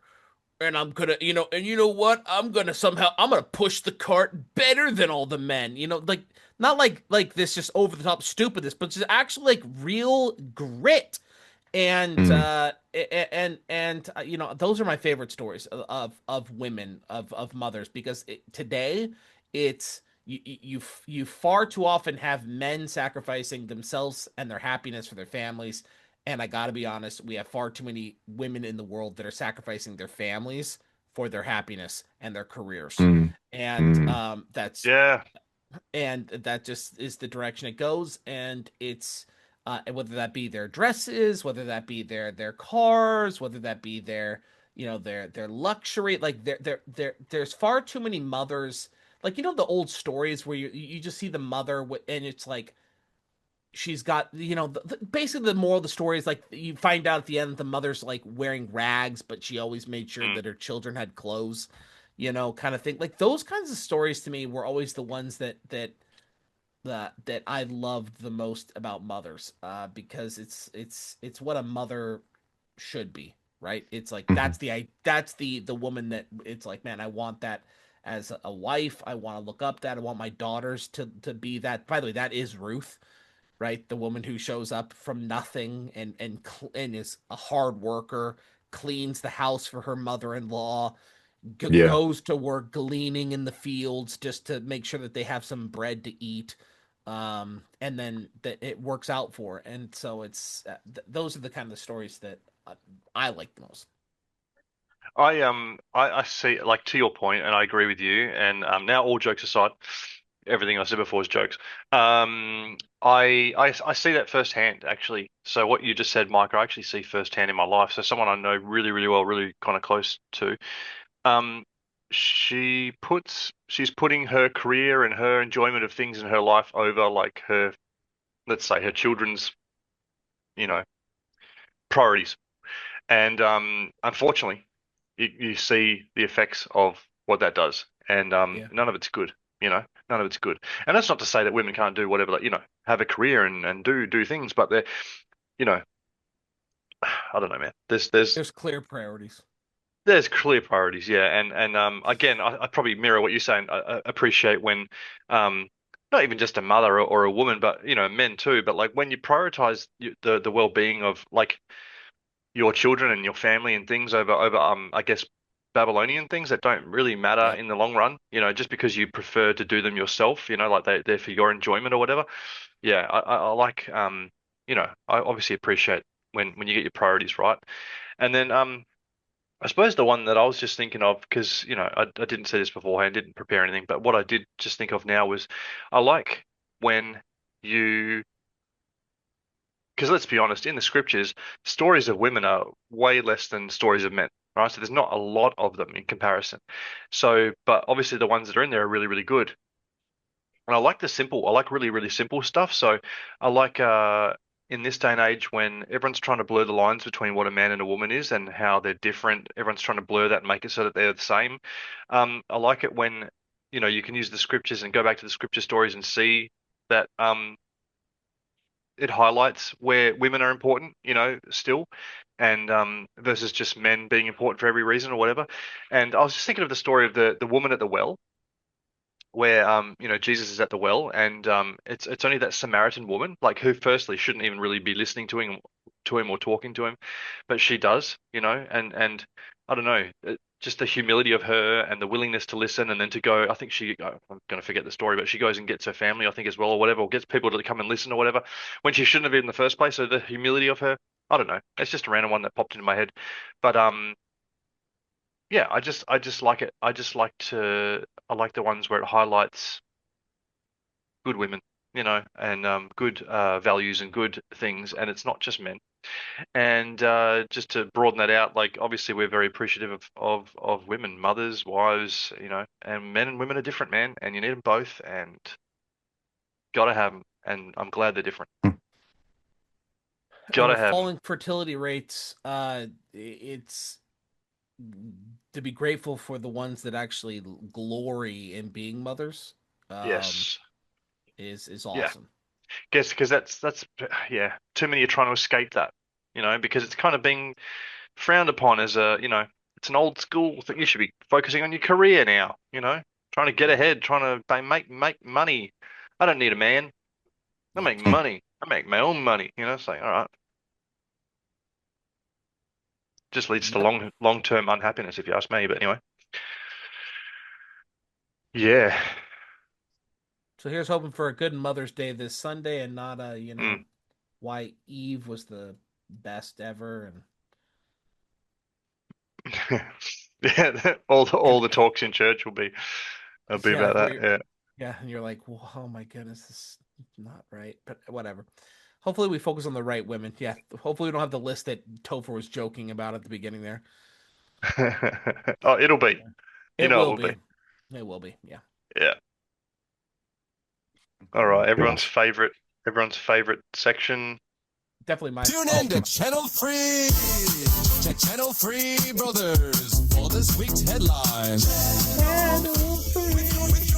and I'm gonna, and you know what? I'm gonna push the cart better than all the men. Like not like this just over the top stupidness, but just actually like real grit. And Mm, those are my favorite stories of women of mothers because today it's you far too often have men sacrificing themselves and their happiness for their families, and I gotta be honest, we have far too many women in the world that are sacrificing their families for their happiness and their careers, mm, and mm. Yeah. that just is the direction it goes, and it's whether that be their dresses, whether that be their cars, whether that be their luxury, like there's far too many mothers, like the old stories where you just see the mother and it's like she's got basically the moral of the story is like you find out at the end that the mother's like wearing rags, but she always made sure Mm. that her children had clothes, kind of thing. Like those kinds of stories to me were always the ones that I loved the most about mothers, because it's what a mother should be, right? It's like Mhm. that's the woman that it's like, man, I want that as a wife. I want to look up that. I want my daughters to be that. By the way, that is Ruth, right? The woman who shows up from nothing and is a hard worker, cleans the house for her mother-in-law, Yeah. goes to work gleaning in the fields just to make sure that they have some bread to eat, and then that it works out for her. And so it's those are the kind of stories that I like the most. I see, like, to your point, and I agree with you. And now, all jokes aside, everything I said before is jokes. I see that firsthand, actually. So what you just said, Mike, I actually see firsthand in my life. So someone I know really, really well, really kind of close to. Um, she's putting her career and her enjoyment of things in her life over, like, her, let's say, her children's, you know, priorities. And unfortunately, you see the effects of what that does, and Yeah. none of it's good. None of it's good. And that's not to say that women can't do whatever, like, have a career and do things, but they're, you know, I don't know, man. There's clear priorities. There's clear priorities, yeah. And again, I probably mirror what you're saying. I appreciate when, um, not even just a mother or a woman, but men too. But like when you prioritize the well-being of, like, your children and your family and things over I guess Babylonian things that don't really matter Yep. in the long run, just because you prefer to do them yourself, like they're for your enjoyment or whatever. Yeah, I like, I obviously appreciate when you get your priorities right. And then I suppose the one that I was just thinking of, because I didn't say this beforehand, didn't prepare anything, but what I did just think of now was, I like when you because let's be honest, in the scriptures, stories of women are way less than stories of men, right? So there's not a lot of them in comparison. So, but obviously the ones that are in there are really, really good. And I like really, really simple stuff. So I like, in this day and age when everyone's trying to blur the lines between what a man and a woman is and how they're different, everyone's trying to blur that and make it so that they're the same. I like it when, you can use the scriptures and go back to the scripture stories and see that, it highlights where women are important, still, and versus just men being important for every reason or whatever. And I was just thinking of the story of the woman at the well, where Jesus is at the well, and it's only that Samaritan woman, like, who firstly shouldn't even really be listening to him or talking to him, but she does, and I don't know, just the humility of her and the willingness to listen, and then to go. I think I'm going to forget the story, but she goes and gets her family, I think, as well, or whatever, or gets people to come and listen or whatever, when she shouldn't have been in the first place. So the humility of her, I don't know. It's just a random one that popped into my head, but yeah, I just like it. I like the ones where it highlights good women, and good values and good things, and it's not just men. And just to broaden that out, like, obviously we're very appreciative of women, mothers, wives, and men and women are different, man, and you need them both, and gotta have them. And I'm glad they're different. And Gotta with have them. falling fertility rates, it's to be grateful for the ones that actually glory in being mothers, um, Yes. is Yeah. awesome. Guess because that's yeah. Too many are trying to escape that, because it's kind of being frowned upon as a, It's an old school thing. You should be focusing on your career now, you know, trying to get ahead, trying to make money. I don't need a man. I make Hmm. money. I make my own money. You know, it's like, all right. Just leads to Yep. long-term unhappiness, if you ask me. But anyway, yeah. So here's hoping for a good Mother's Day this Sunday, and not Mm. why Eve was the best ever, and Yeah, all the talks in church will be yeah, about that. Yeah. yeah, and you're like, well, oh my goodness, this is not right, but whatever. Hopefully, we focus on the right women. Yeah, hopefully, we don't have the list that Topher was joking about at the beginning there. Oh, it'll be. You It know it will will be. be. It will be. Yeah, Yeah. All right. Gosh. Everyone's favorite section. definitely mine. Tune Oh, in to Channel 3, to Channel 3 Brothers for this week's headlines.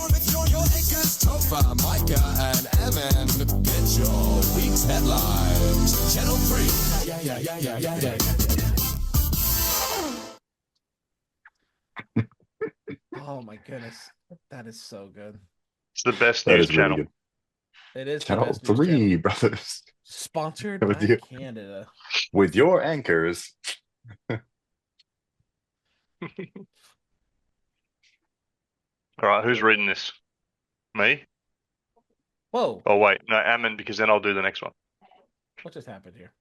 With your anchors, Topher, Micah, and Evan. Get your week's headlines. Channel 3. Yeah. oh my goodness, that is so good. It's the best That news is really channel. good. It is the Channel best news channel. 3 Brothers Sponsored With by you. Canada. with your anchors. All right. Who's reading this? Me? Whoa, Oh wait, no, Ammon, because then I'll do the next one. what just happened here?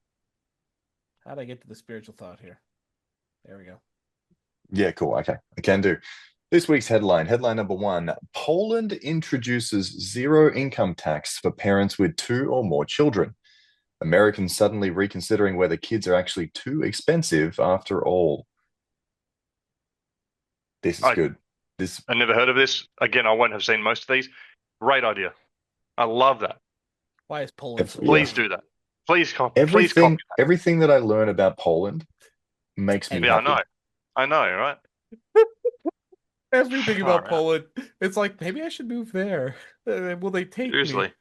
How did I get to the spiritual thought here? There we go. Yeah, cool. Okay, I can do. This week's headline number 1: Poland introduces zero income tax for parents with 2 or more children. Americans suddenly reconsidering whether kids are actually too expensive after all. This is I good. This I never heard of this. Again, I won't have seen most of these. Great idea. I love that. Why is Poland so? Yeah. Please do that. Please copy. everything that I learn about Poland makes me And Yeah, happy. I know, right? As we think about Far out. Poland, it's like maybe I should move there. Will they take me? Seriously.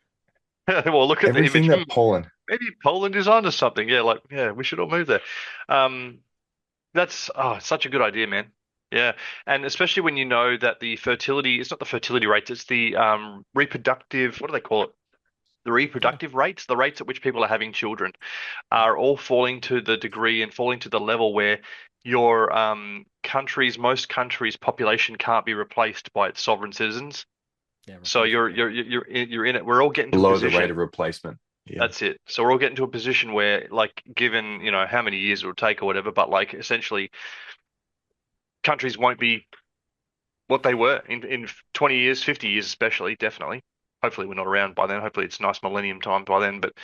Well, look at the Everything image. that Poland. Maybe Poland is onto something. Yeah, like we should all move there. That's such a good idea, man. Yeah, and especially when you know that the fertility, it's not the fertility rates, it's the reproductive, what do they call it? The reproductive rates, the rates at which people are having children, are all falling to the degree and falling to the level where your most countries' population can't be replaced by its sovereign citizens. Yeah, So you're in it. We're all getting to a Below the rate position. of replacement. Yeah. That's it. So we're all getting to a position where, like, given, how many years it'll take or whatever, but like essentially countries won't be what they were in 20 years, 50 years especially, definitely. Hopefully we're not around by then. Hopefully it's nice millennium time by then. But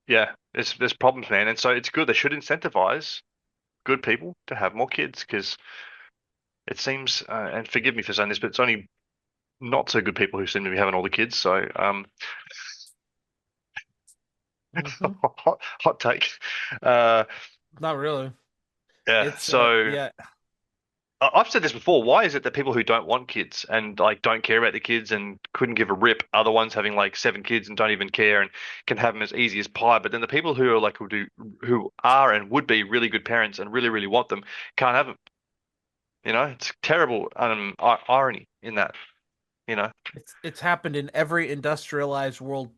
yeah, there's problems, man. And so it's good. They should incentivize good people to have more kids because it seems, and forgive me for saying this, but it's only not so good people who seem to be having all the kids. So Mhm. hot take. Uh, Not really. yeah. It's So yeah. I've said this before. Why is it that people who don't want kids and like don't care about the kids and couldn't give a rip are the ones having like 7 kids and don't even care and can have them as easy as pie? But then the people who are like who are and would be really good parents and really want them can't have them. It's terrible irony in that. It's happened in every industrialized world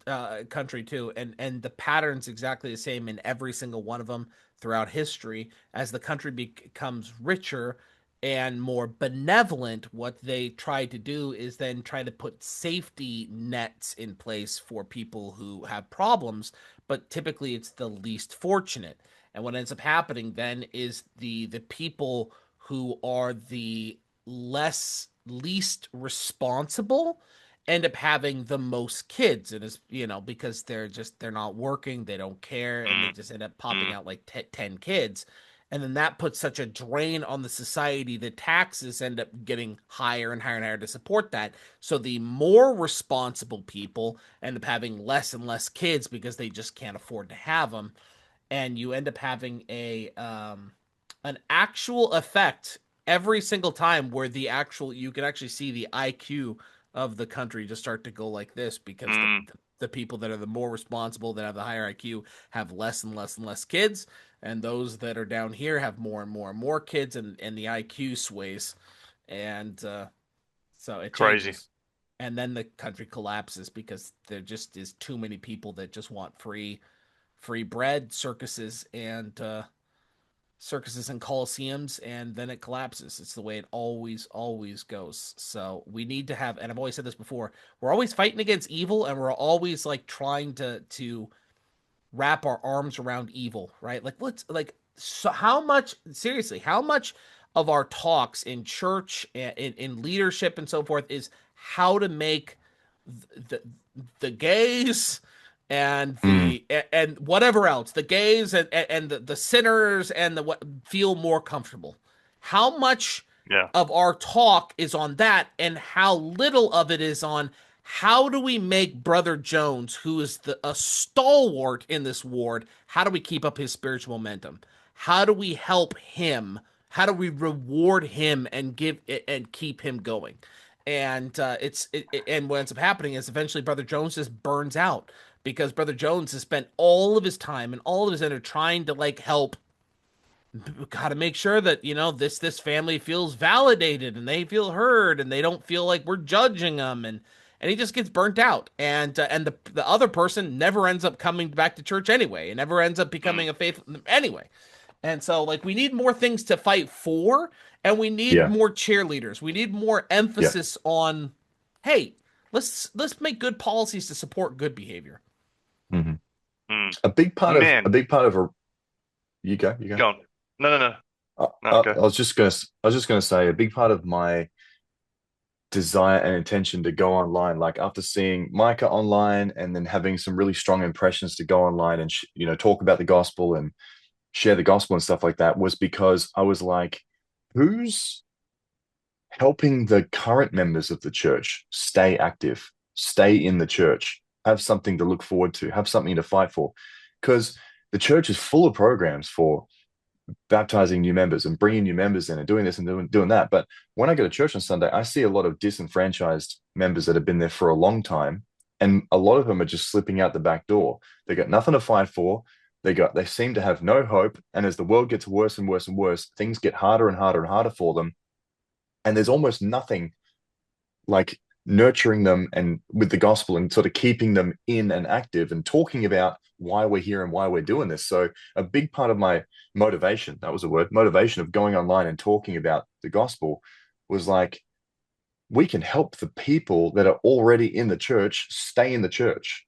country too, and the pattern's exactly the same in every single one of them throughout history. As the country becomes richer and more benevolent, what they try to do is then try to put safety nets in place for people who have problems, but typically it's the least fortunate. And what ends up happening then is the people who are the least responsible end up having the most kids, and is because they're not working, they don't care, and they just end up popping out like 10 kids, and then that puts such a drain on the society that taxes end up getting higher and higher and higher to support that. So the more responsible people end up having less and less kids because they just can't afford to have them, and you end up having an actual effect every single time where you can actually see the IQ of the country just start to go like this because the people that are the more responsible, that have the higher IQ, have less and less and less kids. and those that are down here have more and more and more kids, and the IQ sways, and so it Crazy. changes. And then the country collapses because there just is too many people that just want free bread, circuses and coliseums, and then it collapses. It's the way it always goes. So we need to have, and I've always said this before, we're always fighting against evil, and we're always like trying to wrap our arms around evil, right? Like let's like so how much of our talks in church and in leadership and so forth is how to make the the gays and and whatever else, the gays and the sinners and the what feel more comfortable. How much Yeah. of our talk is on that, and how little of it is on how do we make Brother Jones, who is a stalwart in this ward, how do we keep up his spiritual momentum? How do we help him? How do we reward him and keep him going? And and what ends up happening is eventually Brother Jones just burns out because Brother Jones has spent all of his time and all of his energy trying to like help. Got to make sure that this family feels validated and they feel heard and they don't feel like we're judging them, and he just gets burnt out, and the other person never ends up coming back to church anyway, and never ends up becoming a faithful anyway. And so like we need more things to fight for, and we need Yeah. more cheerleaders. We need more emphasis on, hey, let's make good policies to support good behavior. Mhm. Mm. A big part Man. of a you go. Go on. No. No, I go. was just gonna say a big part of my desire and intention to go online, like after seeing Micah online and then having some really strong impressions to go online and talk about the gospel and share the gospel and stuff like that, was because I was like, who's helping the current members of the church stay active, stay in the church, have something to look forward to, have something to fight for? Because the church is full of programs for baptizing new members and bringing new members in and doing this and doing that. But when I go to church on Sunday, I see a lot of disenfranchised members that have been there for a long time. And a lot of them are just slipping out the back door. They got nothing to fight for. They seem to have no hope. And as the world gets worse and worse and worse, things get harder and harder and harder for them. And there's almost nothing like nurturing them and with the gospel and sort of keeping them in and active and talking about why we're here and why we're doing this. So a big part of my motivation, that was a word, motivation of going online and talking about the gospel was like, we can help the people that are already in the church stay in the church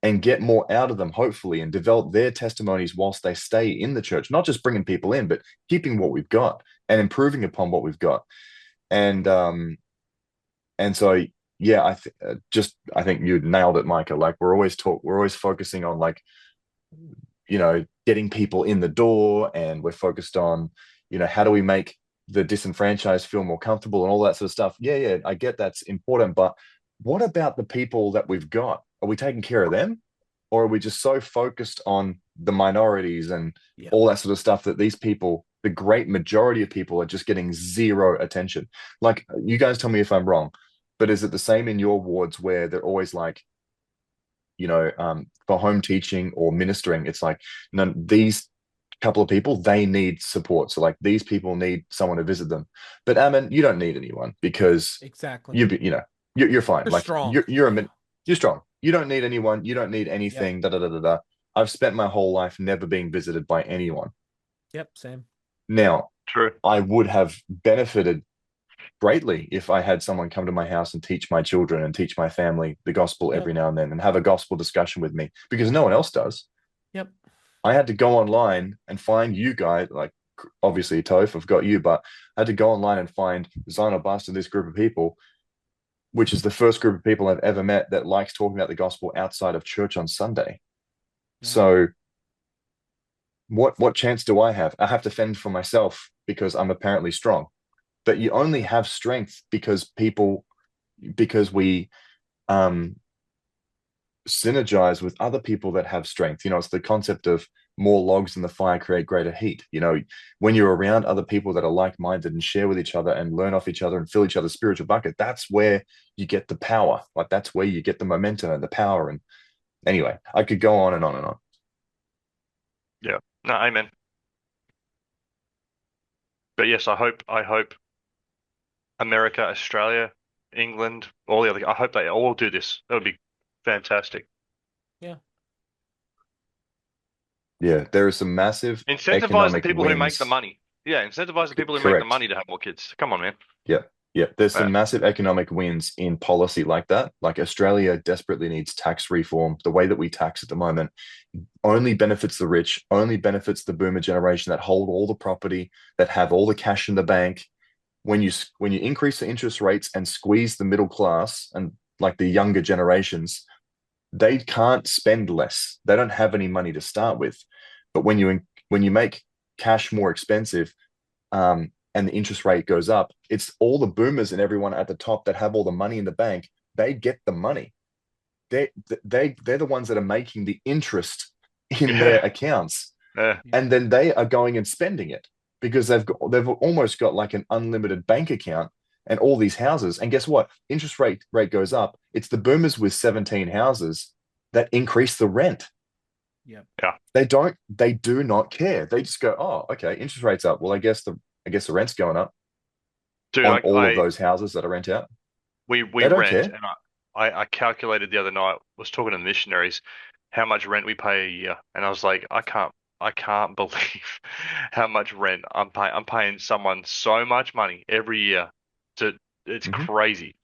and get more out of them, hopefully, and develop their testimonies whilst they stay in the church, not just bringing people in, but keeping what we've got and improving upon what we've got. And so, yeah, I think you nailed it, Micah. Like we're always focusing on like, getting people in the door, and we're focused on, how do we make the disenfranchised feel more comfortable and all that sort of stuff. Yeah, I get that's important, but what about the people that we've got? Are we taking care of them, or are we just so focused on the minorities and all that sort of stuff that these people, the great majority of people, are just getting zero attention? Like, you guys tell me if I'm wrong, but is it the same in your wards where they're always like, for home teaching or ministering, it's like, no, these couple of people, they need support. So like these people need someone to visit them. But Ammon, you don't need anyone because Exactly. you're fine. You're like strong. You're strong. You don't need anyone. You don't need anything. Da da da da da. I've spent my whole life never being visited by anyone. Yep, same. Now, True. I would have benefited greatly if I had someone come to my house and teach my children and teach my family the gospel every now and then and have a gospel discussion with me, because no one else does. Yep. I had to go online and find you guys, like obviously Toph, I've got you, but I had to go online and find Zion Bust and this group of people, which is the first group of people I've ever met that likes talking about the gospel outside of church on Sunday. Yeah. So what chance do I have? I have to fend for myself because I'm apparently strong. But you only have strength because we synergize with other people that have strength. It's the concept of more logs in the fire create greater heat. When you're around other people that are like-minded and share with each other and learn off each other and fill each other's spiritual bucket, that's where you get the power. Like that's where you get the momentum and the power. And anyway, I could go on and on and on. Yeah. No, amen. But yes, I hope America, Australia, England, all the other. I hope they all do this. That would be fantastic. Yeah, there is some massive Incentivize the economic people who make the wins. money. Yeah, incentivize the people who make the Correct. money to have more kids. Come on, man. Yeah. Yeah. There's Yeah. some massive economic wins in policy like that. Like Australia desperately needs tax reform. The way that we tax at the moment only benefits the rich, only benefits the boomer generation that hold all the property, that have all the cash in the bank. When you increase the interest rates and squeeze the middle class and like the younger generations, they can't spend less. They don't have any money to start with. But when you make cash more expensive, and the interest rate goes up, it's all the boomers and everyone at the top that have all the money in the bank. They get the money. They're the ones that are making the interest in their accounts, Yeah. and then they are going and spending it because they've almost got like an unlimited bank account and all these houses. And guess what? Interest rate goes up. It's the boomers with 17 houses that increase the rent. Yep. They do not care. They just go, oh, okay, interest rates up. Well, I guess the rent's going up Dude, on all of those houses that I rent out. we They don't rent, care. and I calculated the other night, was talking to the missionaries, how much rent we pay a year, and I was like, I can't believe how much rent I'm paying. I'm paying someone so much money every year. It's Mhm. crazy.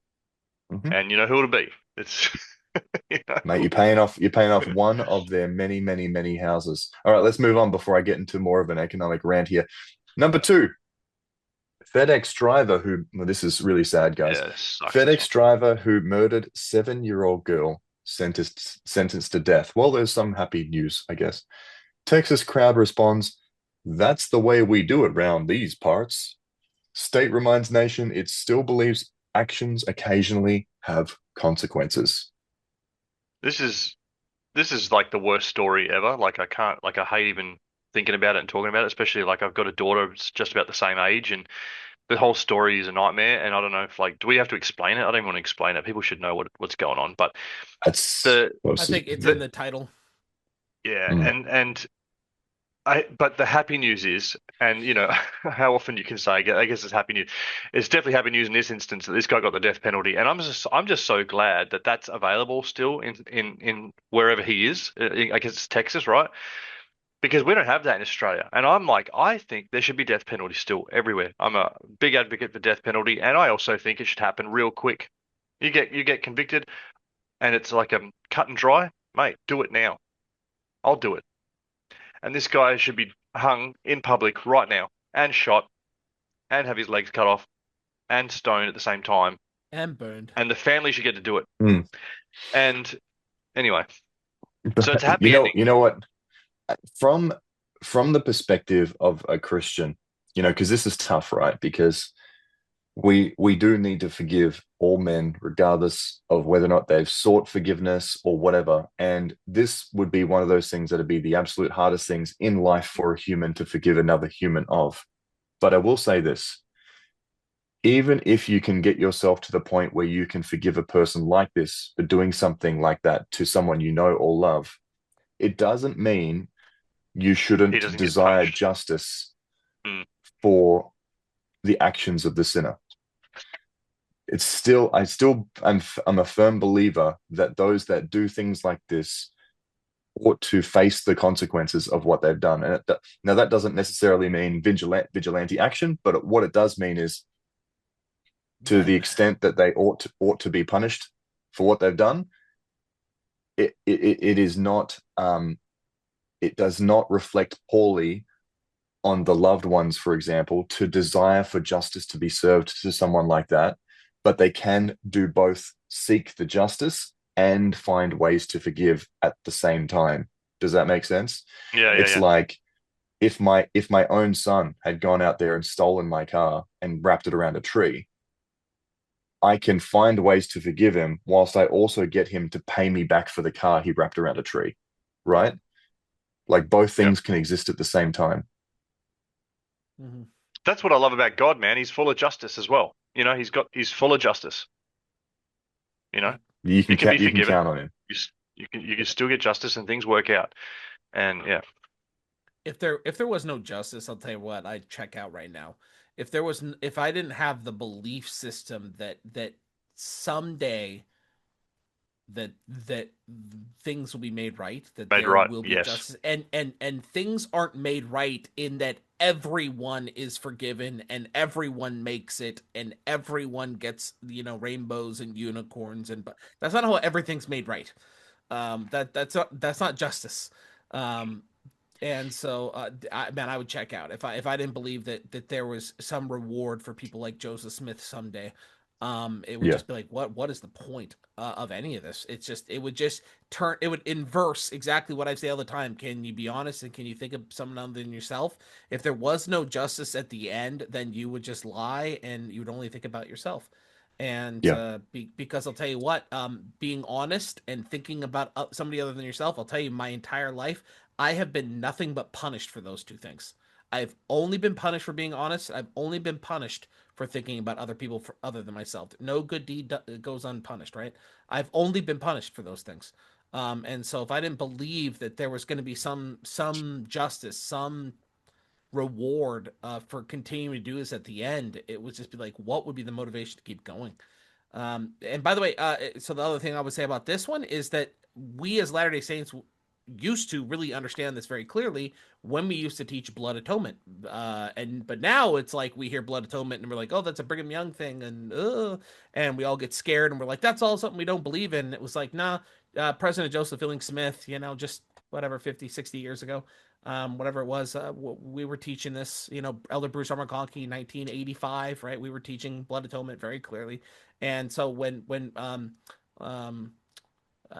Mhm. And you know who it'll be? It's Mate, you're paying off one of their many, many, many houses. All right, let's move on before I get into more of an economic rant here. Number two, FedEx driver who, well, this is really sad, guys. Yeah, it sucks. FedEx driver who murdered 7-year-old girl sentenced to death. Well, there's some happy news, I guess. Texas crowd responds, "That's the way we do it round these parts." State reminds nation it still believes actions occasionally have consequences. This is like the worst story ever. Like I hate even thinking about it and talking about it, especially like I've got a daughter that's just about the same age, and the whole story is a nightmare. And I don't know if like, do we have to explain it? I don't even want to explain it. People should know what's going on. But That's the I think it's in the title. yeah, Mm. and but the happy news is, and you know, how often you can say, I guess it's happy news. It's definitely happy news in this instance that this guy got the death penalty, and I'm just so glad that that's available still in wherever he is. I guess it's Texas, right? Because we don't have that in Australia. And I'm like, I think there should be death penalty still everywhere. I'm a big advocate for death penalty, and I also think it should happen real quick. You get convicted, and it's like a cut and dry, mate. Do it now. I'll do it. And this guy should be hung in public right now, and shot, and have his legs cut off, and stoned at the same time. And burned. And the family should get to do it. Mm. And anyway, so it's a You happy know, ending. you know what? From the perspective of a Christian, because this is tough, right? Because we do need to forgive all men, regardless of whether or not they've sought forgiveness or whatever. And this would be one of those things that'd be the absolute hardest things in life for a human to forgive another human of. But I will say this. Even if you can get yourself to the point where you can forgive a person like this for doing something like that to someone you know or love, it doesn't mean you He shouldn't doesn't get desire punished. justice Mm. for the actions of the sinner. I'm a firm believer that those that do things like this ought to face the consequences of what they've done. And now that doesn't necessarily mean vigilante action, but what it does mean is to the extent that they ought to be punished for what they've done. It is not. It does not reflect poorly on the loved ones, for example, to desire for justice to be served to someone like that. But they can do both: seek the justice and find ways to forgive at the same time. Does that make sense? Yeah, It's yeah. like if my own son had gone out there and stolen my car and wrapped it around a tree, I can find ways to forgive him whilst I also get him to pay me back for the car he wrapped around a tree, right? Like both Yep. things can exist at the same time. Mhm. That's what I love about God, man. He's full of justice as well. You know, he's full of justice. You know, You you can can be you can forgiven. count on him. You can still get justice and things work out. And yeah, if there was no justice, I'll tell you what, I'd check out right now. If I didn't have the belief system that someday that things will be made right, that Made there right, will be yes. justice, and things aren't made right in that everyone is forgiven and everyone makes it and everyone gets, rainbows and unicorns, but that's not how everything's made right. That's not justice. Um, and so, man, I would check out if I didn't believe that there was some reward for people like Joseph Smith someday. It would Yeah. just be like, what is the point of any of this? It would just it would inverse exactly what I say all the time. Can you be honest and can you think of someone other than yourself? If there was no justice at the end, then you would just lie and you would only think about yourself. And Yeah. because I'll tell you what, being honest and thinking about somebody other than yourself, I'll tell you, my entire life, I have been nothing but punished for those two things. I've only been punished for being honest. I've only been punished for thinking about other people other than myself. No good deed goes unpunished, right? I've only been punished for those things. And so if I didn't believe that there was going to be some justice, some reward for continuing to do this at the end, it would just be like, what would be the motivation to keep going? And by the way, so the other thing I would say about this one is that we as Latter-day Saints used to really understand this very clearly when we used to teach blood atonement. But now it's like we hear blood atonement and we're like, oh, that's a Brigham Young thing, and we all get scared and we're like, that's all something we don't believe in. And it was like, nah, President Joseph Fielding Smith, just whatever, 50, 60 years ago, whatever it was, we were teaching this, Elder Bruce R. McConkie, 1985, right? We were teaching blood atonement very clearly. And so when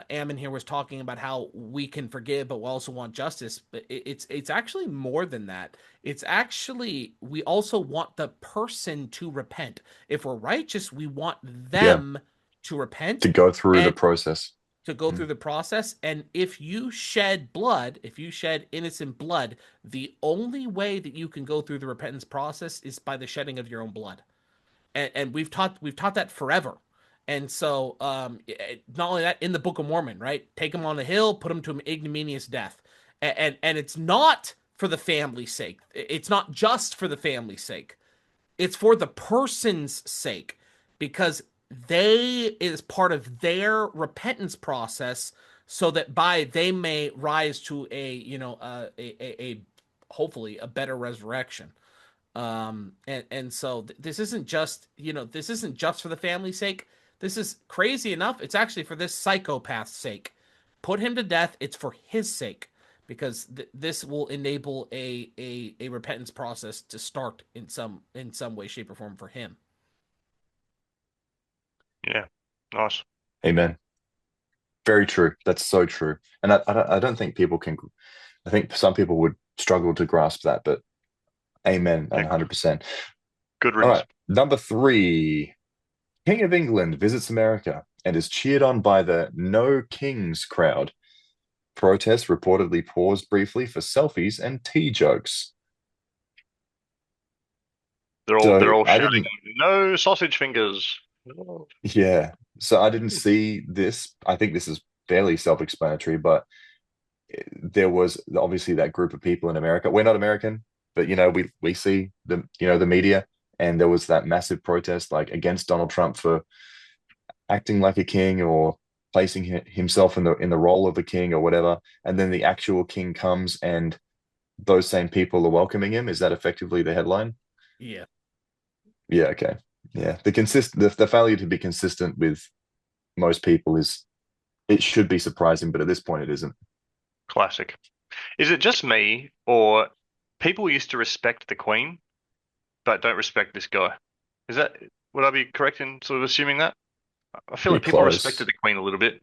Ammon here was talking about how we can forgive, but we also want justice. But it's actually more than that. It's actually, we also want the person to repent. If we're righteous, we want them to repent, To go through the and process. to go through the process. And if you shed blood, if you shed innocent blood, the only way that you can go through the repentance process is by the shedding of your own blood. And we've taught that forever. And so, not only that, in the Book of Mormon, right? Take him on a hill, put him to an ignominious death, and it's not for the family's sake. It's not just for the family's sake. It's for the person's sake, because they is part of their repentance process, so that they may rise to a hopefully a better resurrection. And so this isn't just, this isn't just for the family's sake. This is, crazy enough, it's actually for this psychopath's sake. Put him to death. It's for his sake, because this will enable a repentance process to start in some way, shape, or form for him. Yeah, nice. Amen. Very true. That's so true. And I don't think people can, I think some people would struggle to grasp that, but amen, 100%. Good All riddance. right. Number 3, King of England visits America and is cheered on by the No Kings crowd. Protests reportedly paused briefly for selfies and tea jokes. They're So all I shouting, didn't, "No sausage fingers!" Oh. yeah. So I didn't see this. I think this is fairly self-explanatory, but there was obviously that group of people in America. We're not American, but we see the media, and there was that massive protest like against Donald Trump for acting like a king or placing himself in the role of a king or whatever. And then the actual king comes and those same people are welcoming him. Is that effectively the headline? Yeah. Yeah, okay. Yeah. The failure to be consistent with most people it should be surprising, but at this point it isn't. Classic. Is it just me, or people used to respect the Queen, but don't respect this guy? Would I be correct in sort of assuming that? I feel like Pretty people close. respected the Queen a little bit,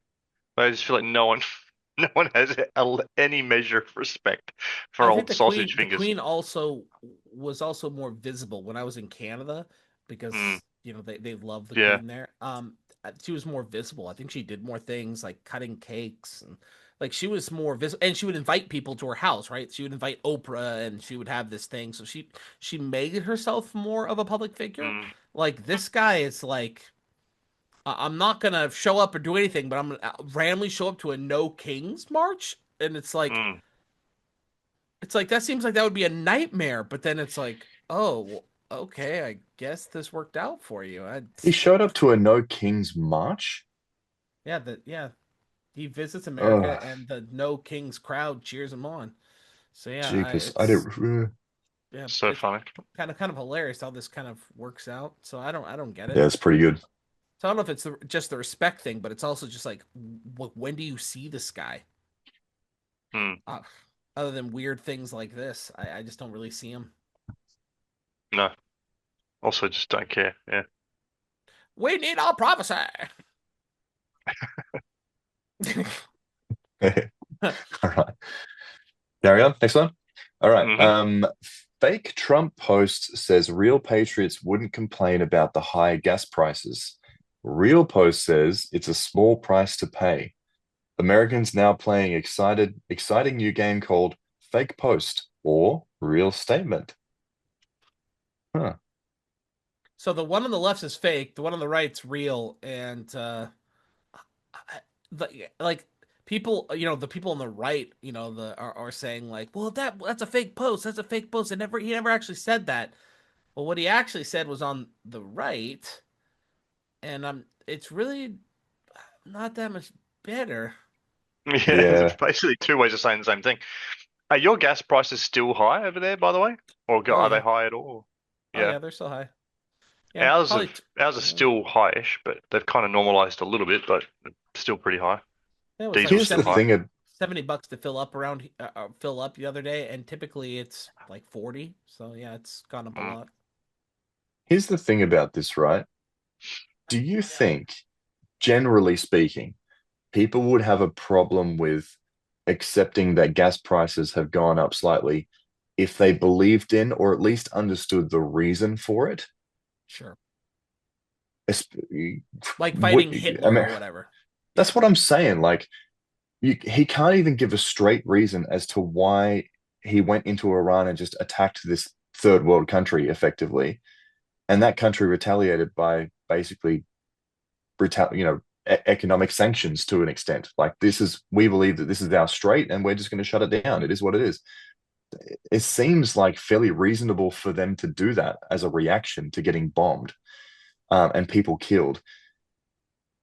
but I just feel like no one has any measure of respect for I old think the sausage queen fingers. was also more visible when I was in Canada, because Mm, they love the yeah. queen there. She was more visible. I think she did more things like cutting cakes, and like she was more visible, and she would invite people to her house, right? She would invite Oprah, and she would have this thing. So she made herself more of a public figure. Mm, Like, this guy is like, I'm not gonna show up or do anything, but I'm gonna randomly show up to a No Kings march, and it's like, mm. It's like that seems like that would be a nightmare, but then it's like, oh, well, okay, I guess this worked out for you. He showed up to a No Kings march. Yeah, he visits America, Oh, and the No Kings crowd cheers him on. So yeah, jeepers! I it's didn't. yeah, So it's funny. kind of hilarious how this kind of works out. So I don't get it. Yeah, it's pretty good. So I don't know if it's just the respect thing, but it's also just like, when do you see this guy? Hmm. Uh, Other than weird things like this, I just don't really see him. No. Also, just don't care. Yeah. We need our prophecy. All right. Carry on. Next one. All right. Mhm. Fake Trump post says real patriots wouldn't complain about the high gas prices. Real post says it's a small price to pay. Americans now playing exciting new game called Fake Post or Real Statement. Huh. So the one on the left is fake, the one on the right's real, and like people, the people on the right, are saying like, well, that's a fake post, that's a fake post. And he never actually said that. Well, what he actually said was on the right, and it's really not that much better. Yeah, Yeah. it's basically two ways of saying the same thing. Are your gas prices still high over there, by the way? Or Oh are they yeah, high at all? oh Yeah. yeah, they're so high. Yeah, Ours probably. have ours are still highish, but they've kind of normalized a little bit, but still pretty high. It was like Diesel's Here's still the 70, high. thing. 70 bucks to fill up the other day, and typically it's like 40. So yeah, it's gone up a Mm. lot. Here's the thing about this, right? Do you think, generally speaking, people would have a problem with accepting that gas prices have gone up slightly if they believed in or at least understood the reason for it? Sure. Es- Like What, fighting I Hitler mean, or whatever. that's what I'm saying. Like, he can't even give a straight reason as to why he went into Iran and just attacked this third world country effectively, and that country retaliated by basically economic sanctions to an extent. Like, we believe that this is our strait, and we're just going to shut it down. It is what it is. It seems like fairly reasonable for them to do that as a reaction to getting bombed, and people killed.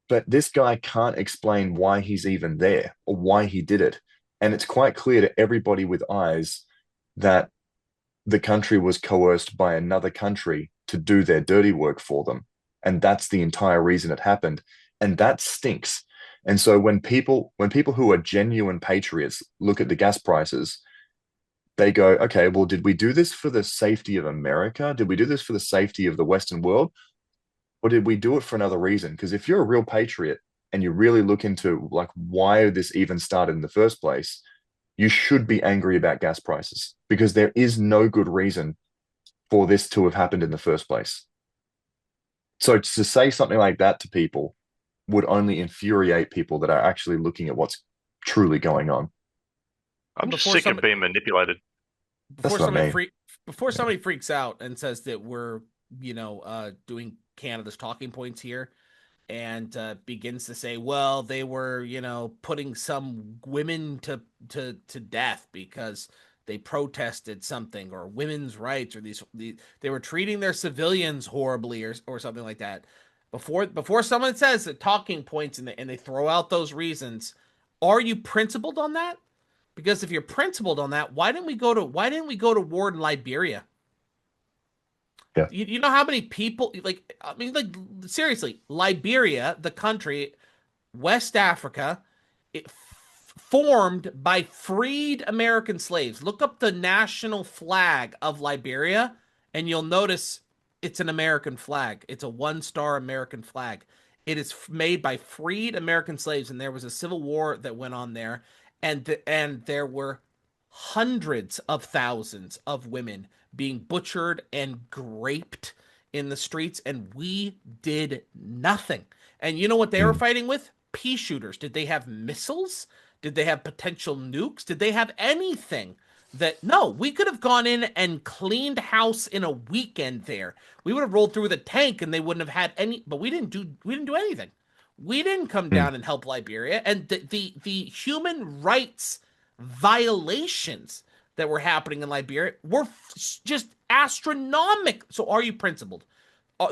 But this guy can't explain why he's even there or why he did it. And it's quite clear to everybody with eyes that the country was coerced by another country to do their dirty work for them. And that's the entire reason it happened. And that stinks. And so when people who are genuine patriots look at the gas prices, they go, okay, well, did we do this for the safety of America? Did we do this for the safety of the Western world? Or did we do it for another reason? Because if you're a real patriot and you really look into like why this even started in the first place, you should be angry about gas prices because there is no good reason for this to have happened in the first place. So to say something like that to people would only infuriate people that are actually looking at what's truly going on. I'm just Before sick of somebody being manipulated. before That's what I somebody mean. freaks out and says that we're, doing Canada's talking points here, and begins to say, well, they were, putting some women to death because they protested something, or women's rights, or they were treating their civilians horribly, or something like that. Before someone says the talking points, and they throw out those reasons, are you principled on that? Because if you're principled on that, why didn't we go to war in Liberia? Yeah. You know how many people, like, I mean, like, seriously, Liberia, the country, West Africa, formed by freed American slaves. Look up the national flag of Liberia, and you'll notice it's an American flag. It's a one-star American flag. It is made by freed American slaves, and there was a civil war that went on there, and there were hundreds of thousands of women being butchered and raped in the streets, and we did nothing. And you know what they were Mm. fighting with? Pea shooters. Did they have missiles? Did they have potential nukes? Did they have anything? That no, we could have gone in and cleaned house in a weekend there. We would have rolled through with a tank and they wouldn't have had any, but we didn't do anything. We didn't come Mm. down and help Liberia. And the human rights violations that were happening in Liberia were just astronomical. So are you principled?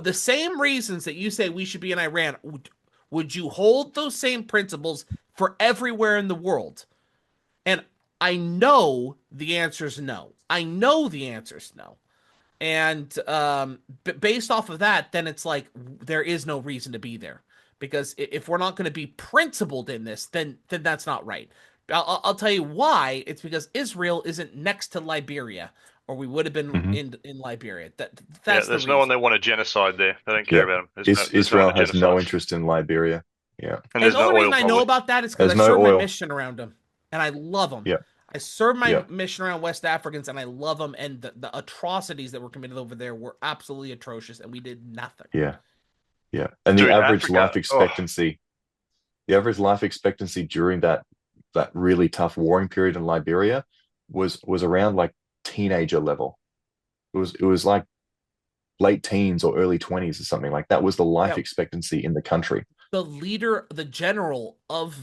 The same reasons that you say we should be in Iran, would you hold those same principles for everywhere in the world? And I know the answer is no. I know the answer is no. And based off of that, then it's like there is no reason to be there, because if we're not going to be principled in this, then that's not right. I'll tell you why. It's because Israel isn't next to Liberia, or we would have been Mhm. in Liberia. That's Yeah, the there's no one reason. they want a genocide there. They don't care Yeah. about them. There's Israel no has no genocide. interest in Liberia. Yeah. And And there's the no only oil, reason I know probably. about that is because There's I no served my oil. mission around them, and I love them. Yeah. I served my Yeah. mission around West Africans, and I love them. And the atrocities that were committed over there were absolutely atrocious, and we did nothing. Yeah. Yeah. And Dude, the average Africa, life oh. expectancy, the average life expectancy during that really tough warring period in Liberia was around like teenager level. It was like late teens or early 20s or something. Like that was the life Yeah. expectancy in the country. The leader, the general of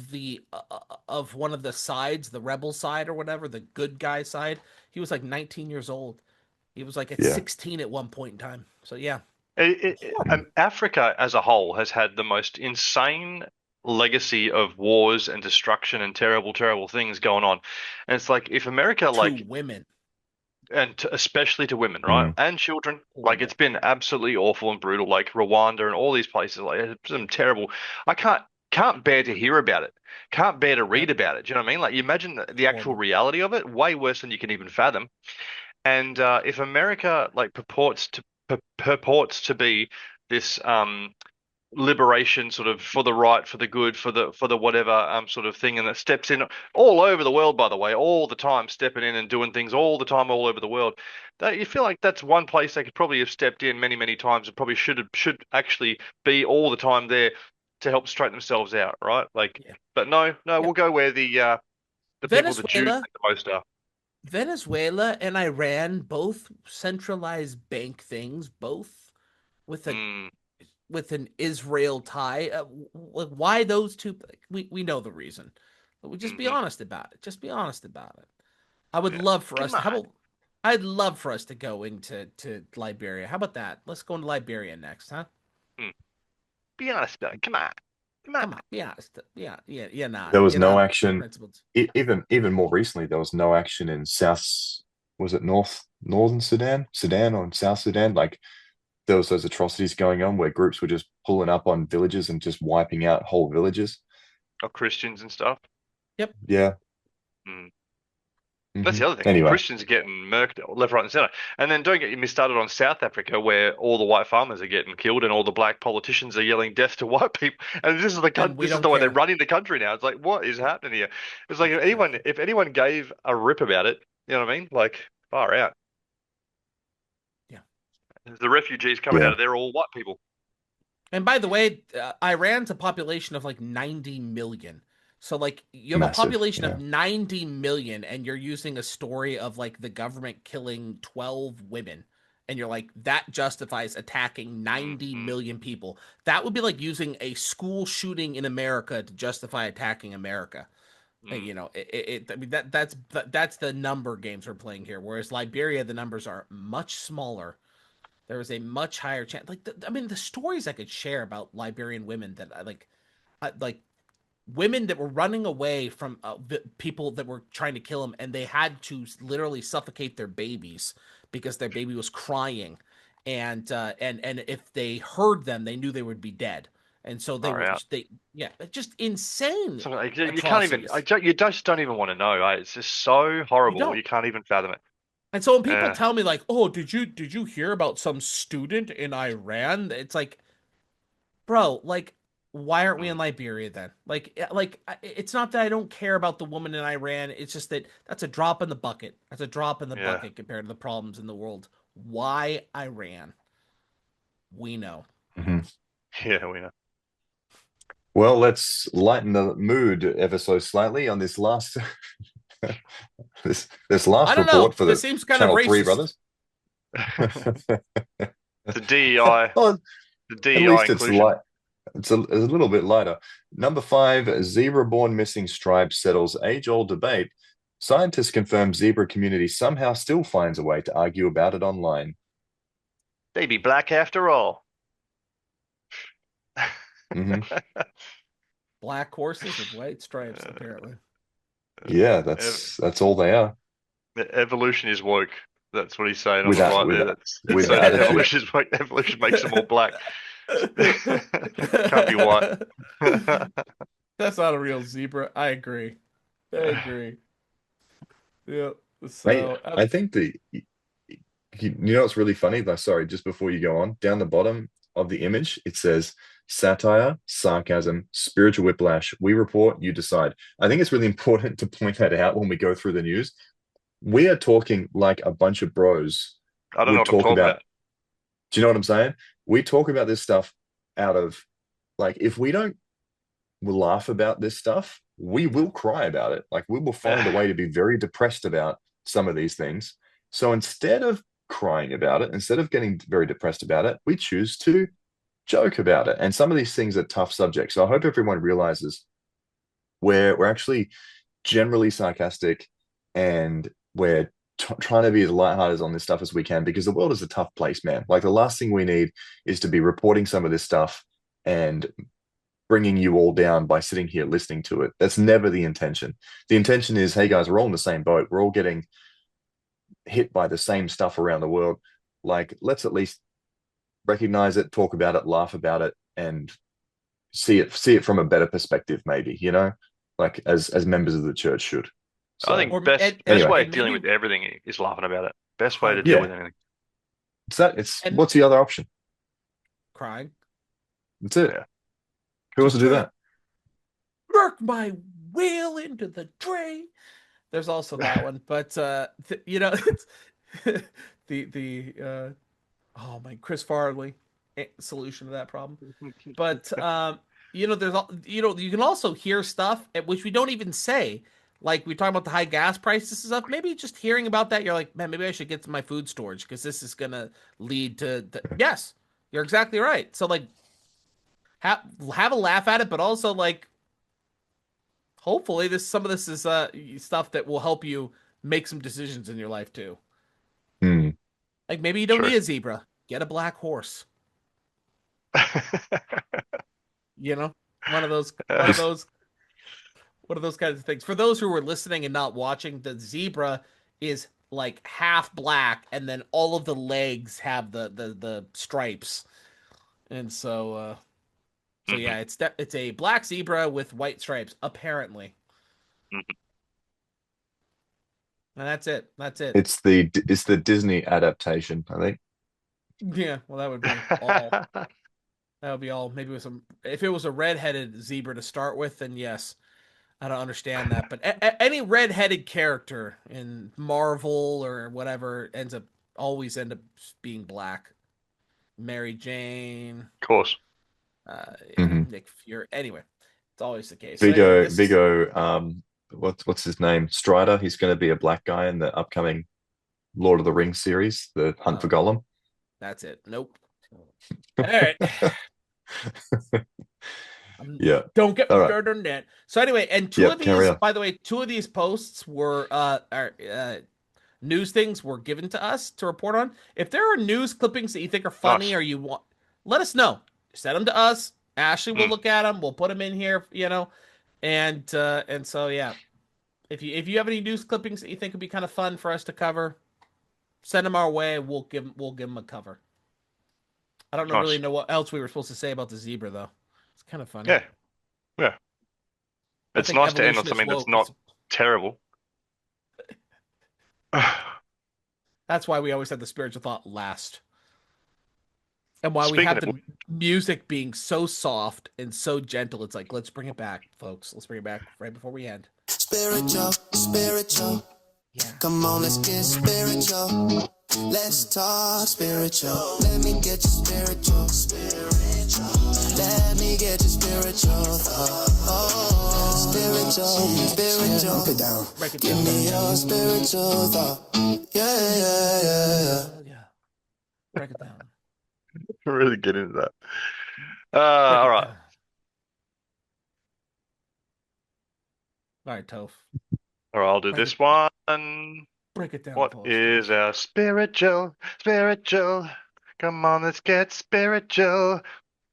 one of the sides, the rebel side or whatever, the good guy side, he was like 19 years old. He was like at Yeah. 16 at one point in time. So yeah, Africa as a whole has had the most insane legacy of wars and destruction and terrible, terrible things going on. And it's like if America, to like, women. and especially to women, right, and children, like Horrible. it's been absolutely awful and brutal. Like Rwanda and all these places, like it's been terrible. I can't bear to hear about it. Can't bear to read about it. Do you know what I mean? Like you imagine the actual Horrible. reality of it, way worse than you can even fathom. And if America like purports to be this liberation sort of for the right, for the good, for the whatever sort of thing, and that steps in all over the world, by the way, all the time, stepping in and doing things all the time, all over the world. That you feel like that's one place they could probably have stepped in many, many times, and probably should actually be all the time there to help straighten themselves out, right? Like, Yeah. but no, we'll go where the people, the Jews, Venezuela, make the most are. Venezuela and Iran both centralized bank things, both with a Mm, with an Israel tie. Why those two? We know the reason. But we just be mhm. honest about it. Just be honest about it. I would Yeah. love for Come us. How on. about? I'd love for us to go into Liberia. How about that? Let's go into Liberia next, huh? Be honest about it. Come on. Come on. Come on, be honest. Yeah, not. There was You're no not action. principled. Even more recently, there was no action in was it northern Sudan, or in South Sudan? Like there was those atrocities going on where groups were just pulling up on villages and just wiping out whole villages. Or Christians and stuff. Yeah. Mm. That's the other thing. Anyway, Christians are getting murked left, right, and center. And then don't get me started on South Africa, where all the white farmers are getting killed and all the black politicians are yelling death to white people. And this is And we this is don't the way they're care. running the country now. It's like, what is happening here? It's like if anyone gave a rip about it, you know what I mean? Like far out. Yeah. The refugees coming Yeah. out of there are all white people. And by the way, Iran's a population of like 90 million. So like you have Massive, a population yeah. of 90 million and you're using a story of like the government killing 12 women. And you're like, that justifies attacking 90 million people. That would be like using a school shooting in America to justify attacking America. Mm. You know, I mean that's the number games we're playing here. Whereas Liberia, the numbers are much smaller. There is a much higher chance. Like, I mean, the stories I could share about Liberian women that like women that were running away from people that were trying to kill them, and they had to literally suffocate their babies because their baby was crying, and if they heard them, they knew they would be dead, and so Far out. just insane. So, like, you can't even. You just don't even want to know. It's just so horrible. don't. You can't even fathom it. And so when people Yeah. tell me like, "Oh, did you hear about some student in Iran?" It's like, bro, like, why aren't we in Liberia then? Like, it's not that I don't care about the woman in Iran. It's just that that's a drop in the bucket. That's a drop in the Yeah. bucket compared to the problems in the world. Why Iran? We know. Yeah, we know. Well, let's lighten the mood ever so slightly on this last this last I don't know. report for the This seems kind of Channel 3 racist. brothers. The DEI, Oh, the at DEI least it's inclusion. light. It's a little bit lighter. Number 5, zebra-born missing stripe settles age-old debate. Scientists confirm zebra community somehow still finds a way to argue about it online. They be black after all. Hmm. Black horses with white stripes, apparently. Yeah, Ev- that's all they are. Evolution is woke. That's what he's saying on With the that- right with there. that- That's with so attitude. evolution is woke. Evolution makes them all black. Can't be white. That's not a real zebra. I agree. I agree. Yeah. Mate, So I think you know what's really funny? Though, sorry, just before you go on, down the bottom of the image, it says satire, sarcasm, spiritual whiplash. We report, you decide. I think it's really important to point that out when we go through the news. We are talking like a bunch of bros I don't know would what I'm talk talking about. about. Do you know what I'm saying? We talk about this stuff out of like, if we don't laugh about this stuff, we will cry about it. Like, we will find a way to be very depressed about some of these things. So instead of crying about it, instead of getting very depressed about it, we choose to joke about it. And some of these things are tough subjects. So I hope everyone realizes we're actually generally sarcastic, and we're trying to be as lighthearted on this stuff as we can, because the world is a tough place, man. Like, the last thing we need is to be reporting some of this stuff and bringing you all down by sitting here listening to it. That's never the intention. The intention is, hey guys, we're all in the same boat. We're all getting hit by the same stuff around the world. Like, let's at least recognize it, talk about it, laugh about it, and see it from a better perspective, maybe, like as members of the church should. I think Or- best and- best anyway. way and of dealing maybe- with everything is laughing about it. Best way to deal Yeah. with anything. it's And- what's the other option? crying. That's it. Yeah. Who wants to do Just that? Work my wheel into the tray. There's also that one, but it's the oh my Chris Farley solution to that problem. But there's you can also hear stuff which we don't even say. Like, we talk about the high gas prices and stuff. Maybe just hearing about that, you're like, man, maybe I should get to my food storage, because this is gonna lead to yes, you're exactly right. So, like, have a laugh at it, but also, like, hopefully some of this is stuff that will help you make some decisions in your life too. Hmm. Like, maybe you don't True. need a zebra, get a black horse. One of those kinds of things. For those who are listening and not watching, the zebra is like half black, and then all of the legs have the stripes. And so yeah, it's a black zebra with white stripes, apparently. Mhm. And that's it. It's the Disney adaptation, I think. Yeah, well, that would be all. That would be all. Maybe with some. If it was a red-headed zebra to start with, then yes, I don't understand that. But any red-headed character in Marvel or whatever always end up being black. Mary Jane, Of course. Mhm. Nick Fury. Anyway, it's always the case. Vigo, So anyway, what's his name? Strider. He's going to be a black guy in the upcoming Lord of the Rings series, The Hunt for Gollum. that's it. Nope. All right. Yeah. Don't get me All right. started on that. So anyway, and Yep, carry on. by the way, two of these posts were news things were given to us to report on. If there are news clippings that you think are funny Nice. or you want, let us know. Send them to us. Ashley will Mm. look at them. We'll put them in here, and so yeah. If you have any news clippings that you think would be kind of fun for us to cover, send them our way. We'll give them a cover. I don't Nice. really know what else we were supposed to say about the zebra, though. It's kind of funny. Yeah. Yeah. I It's think nice to end on evolution is something that's woke. not terrible. That's why we always have the spiritual thought last. And why we Speaking have of- the music being so soft and so gentle. It's like, let's bring it back, folks. Let's bring it back right before we end. Spiritual. Yeah. Come on, let's get spiritual. Let's talk spiritual. Let me get you spiritual. Let me get you spiritual. Spiritual. Break it down. Break it Give down. me your spiritual thought. Yeah. Yeah. Break it down. Really get into that. Break All it right. down. All right, Toph. All right, I'll do Break this one. Break it down. What Post. is our spiritual? Come on, let's get spiritual.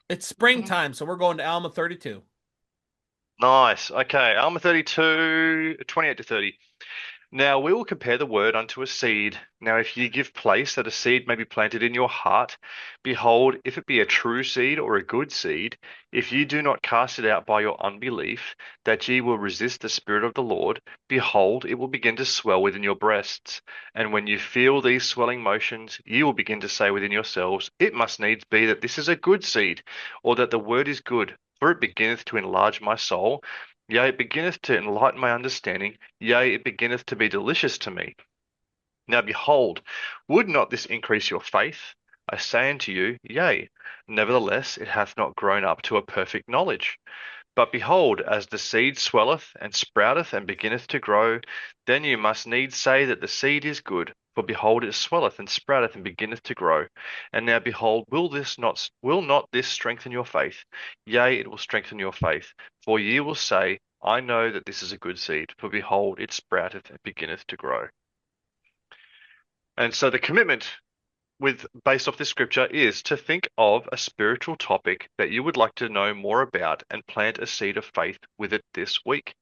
It's springtime, so we're going to Alma 32. Nice. Okay, Alma 32, 28 to 30. Now we will compare the word unto a seed. Now, if ye give place that a seed may be planted in your heart, behold, if it be a true seed or a good seed, if ye do not cast it out by your unbelief, that ye will resist the Spirit of the Lord, behold, it will begin to swell within your breasts. And when you feel these swelling motions, ye will begin to say within yourselves, it must needs be that this is a good seed, or that the word is good, for it beginneth to enlarge my soul. Yea, it beginneth to enlighten my understanding. Yea, it beginneth to be delicious to me. Now behold, would not this increase your faith? I say unto you, yea. Nevertheless, it hath not grown up to a perfect knowledge. But behold, as the seed swelleth and sprouteth and beginneth to grow, then you must needs say that the seed is good. For behold, it swelleth and sprouteth and beginneth to grow. And now behold, will not this strengthen your faith? Yea, it will strengthen your faith. For ye will say, I know that this is a good seed. For behold, it sprouteth and beginneth to grow. And so the commitment based off this scripture is to think of a spiritual topic that you would like to know more about and plant a seed of faith with it this week.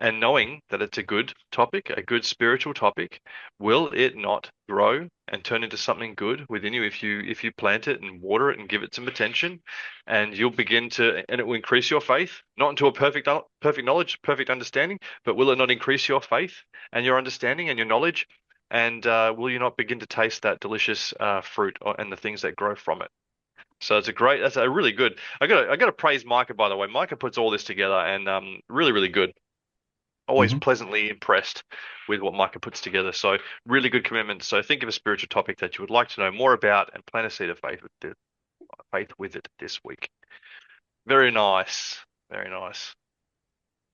And knowing that it's a good topic, a good spiritual topic, will it not grow and turn into something good within you if you plant it and water it and give it some attention, and you'll begin to, and it will increase your faith, not into a perfect knowledge, perfect understanding, but will it not increase your faith and your understanding and your knowledge? And will you not begin to taste that delicious fruit and the things that grow from it? So that's a really good. I got to praise Micah, by the way. Micah puts all this together, and really, really good. Always pleasantly impressed with what Micah puts together. So really good commitment. So think of a spiritual topic that you would like to know more about and plant a seed of faith with it this week. Very nice. Very nice.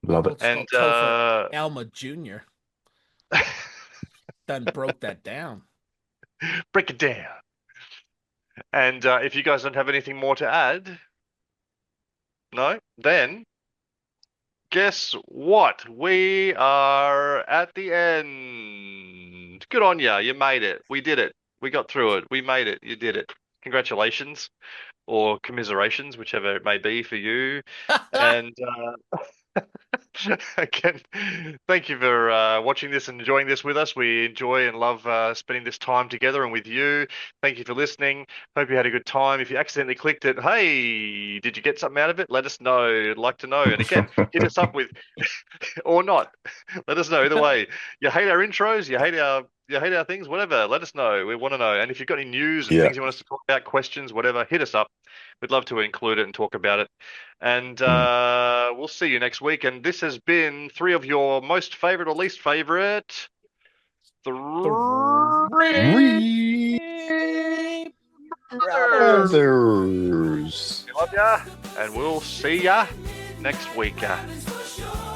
Love it. Let's And go for Alma Jr. Done broke that down. break it down. And if you guys don't have anything more to add, no, then guess what? We are at the end. Good on ya. You made it. We did it. We got through it. We made it. You did it. Congratulations, or commiserations, whichever it may be for you. And again, thank you for watching this and enjoying this with us. We enjoy and love spending this time together and with you. Thank you for listening. Hope you had a good time. If you accidentally clicked it, hey, did you get something out of it? Let us know. I'd like to know. And again, hit us up with, or not. Let us know. Either way, you hate our intros, you hate our things, whatever. Let us know. We want to know. And if you've got any news and things you want us to talk about, questions, whatever, hit us up. We'd love to include it and talk about it. And we'll see you next week. And this has been 3 of your most favorite or least favorite. Brothers. We love ya, and we'll see ya next week. For sure.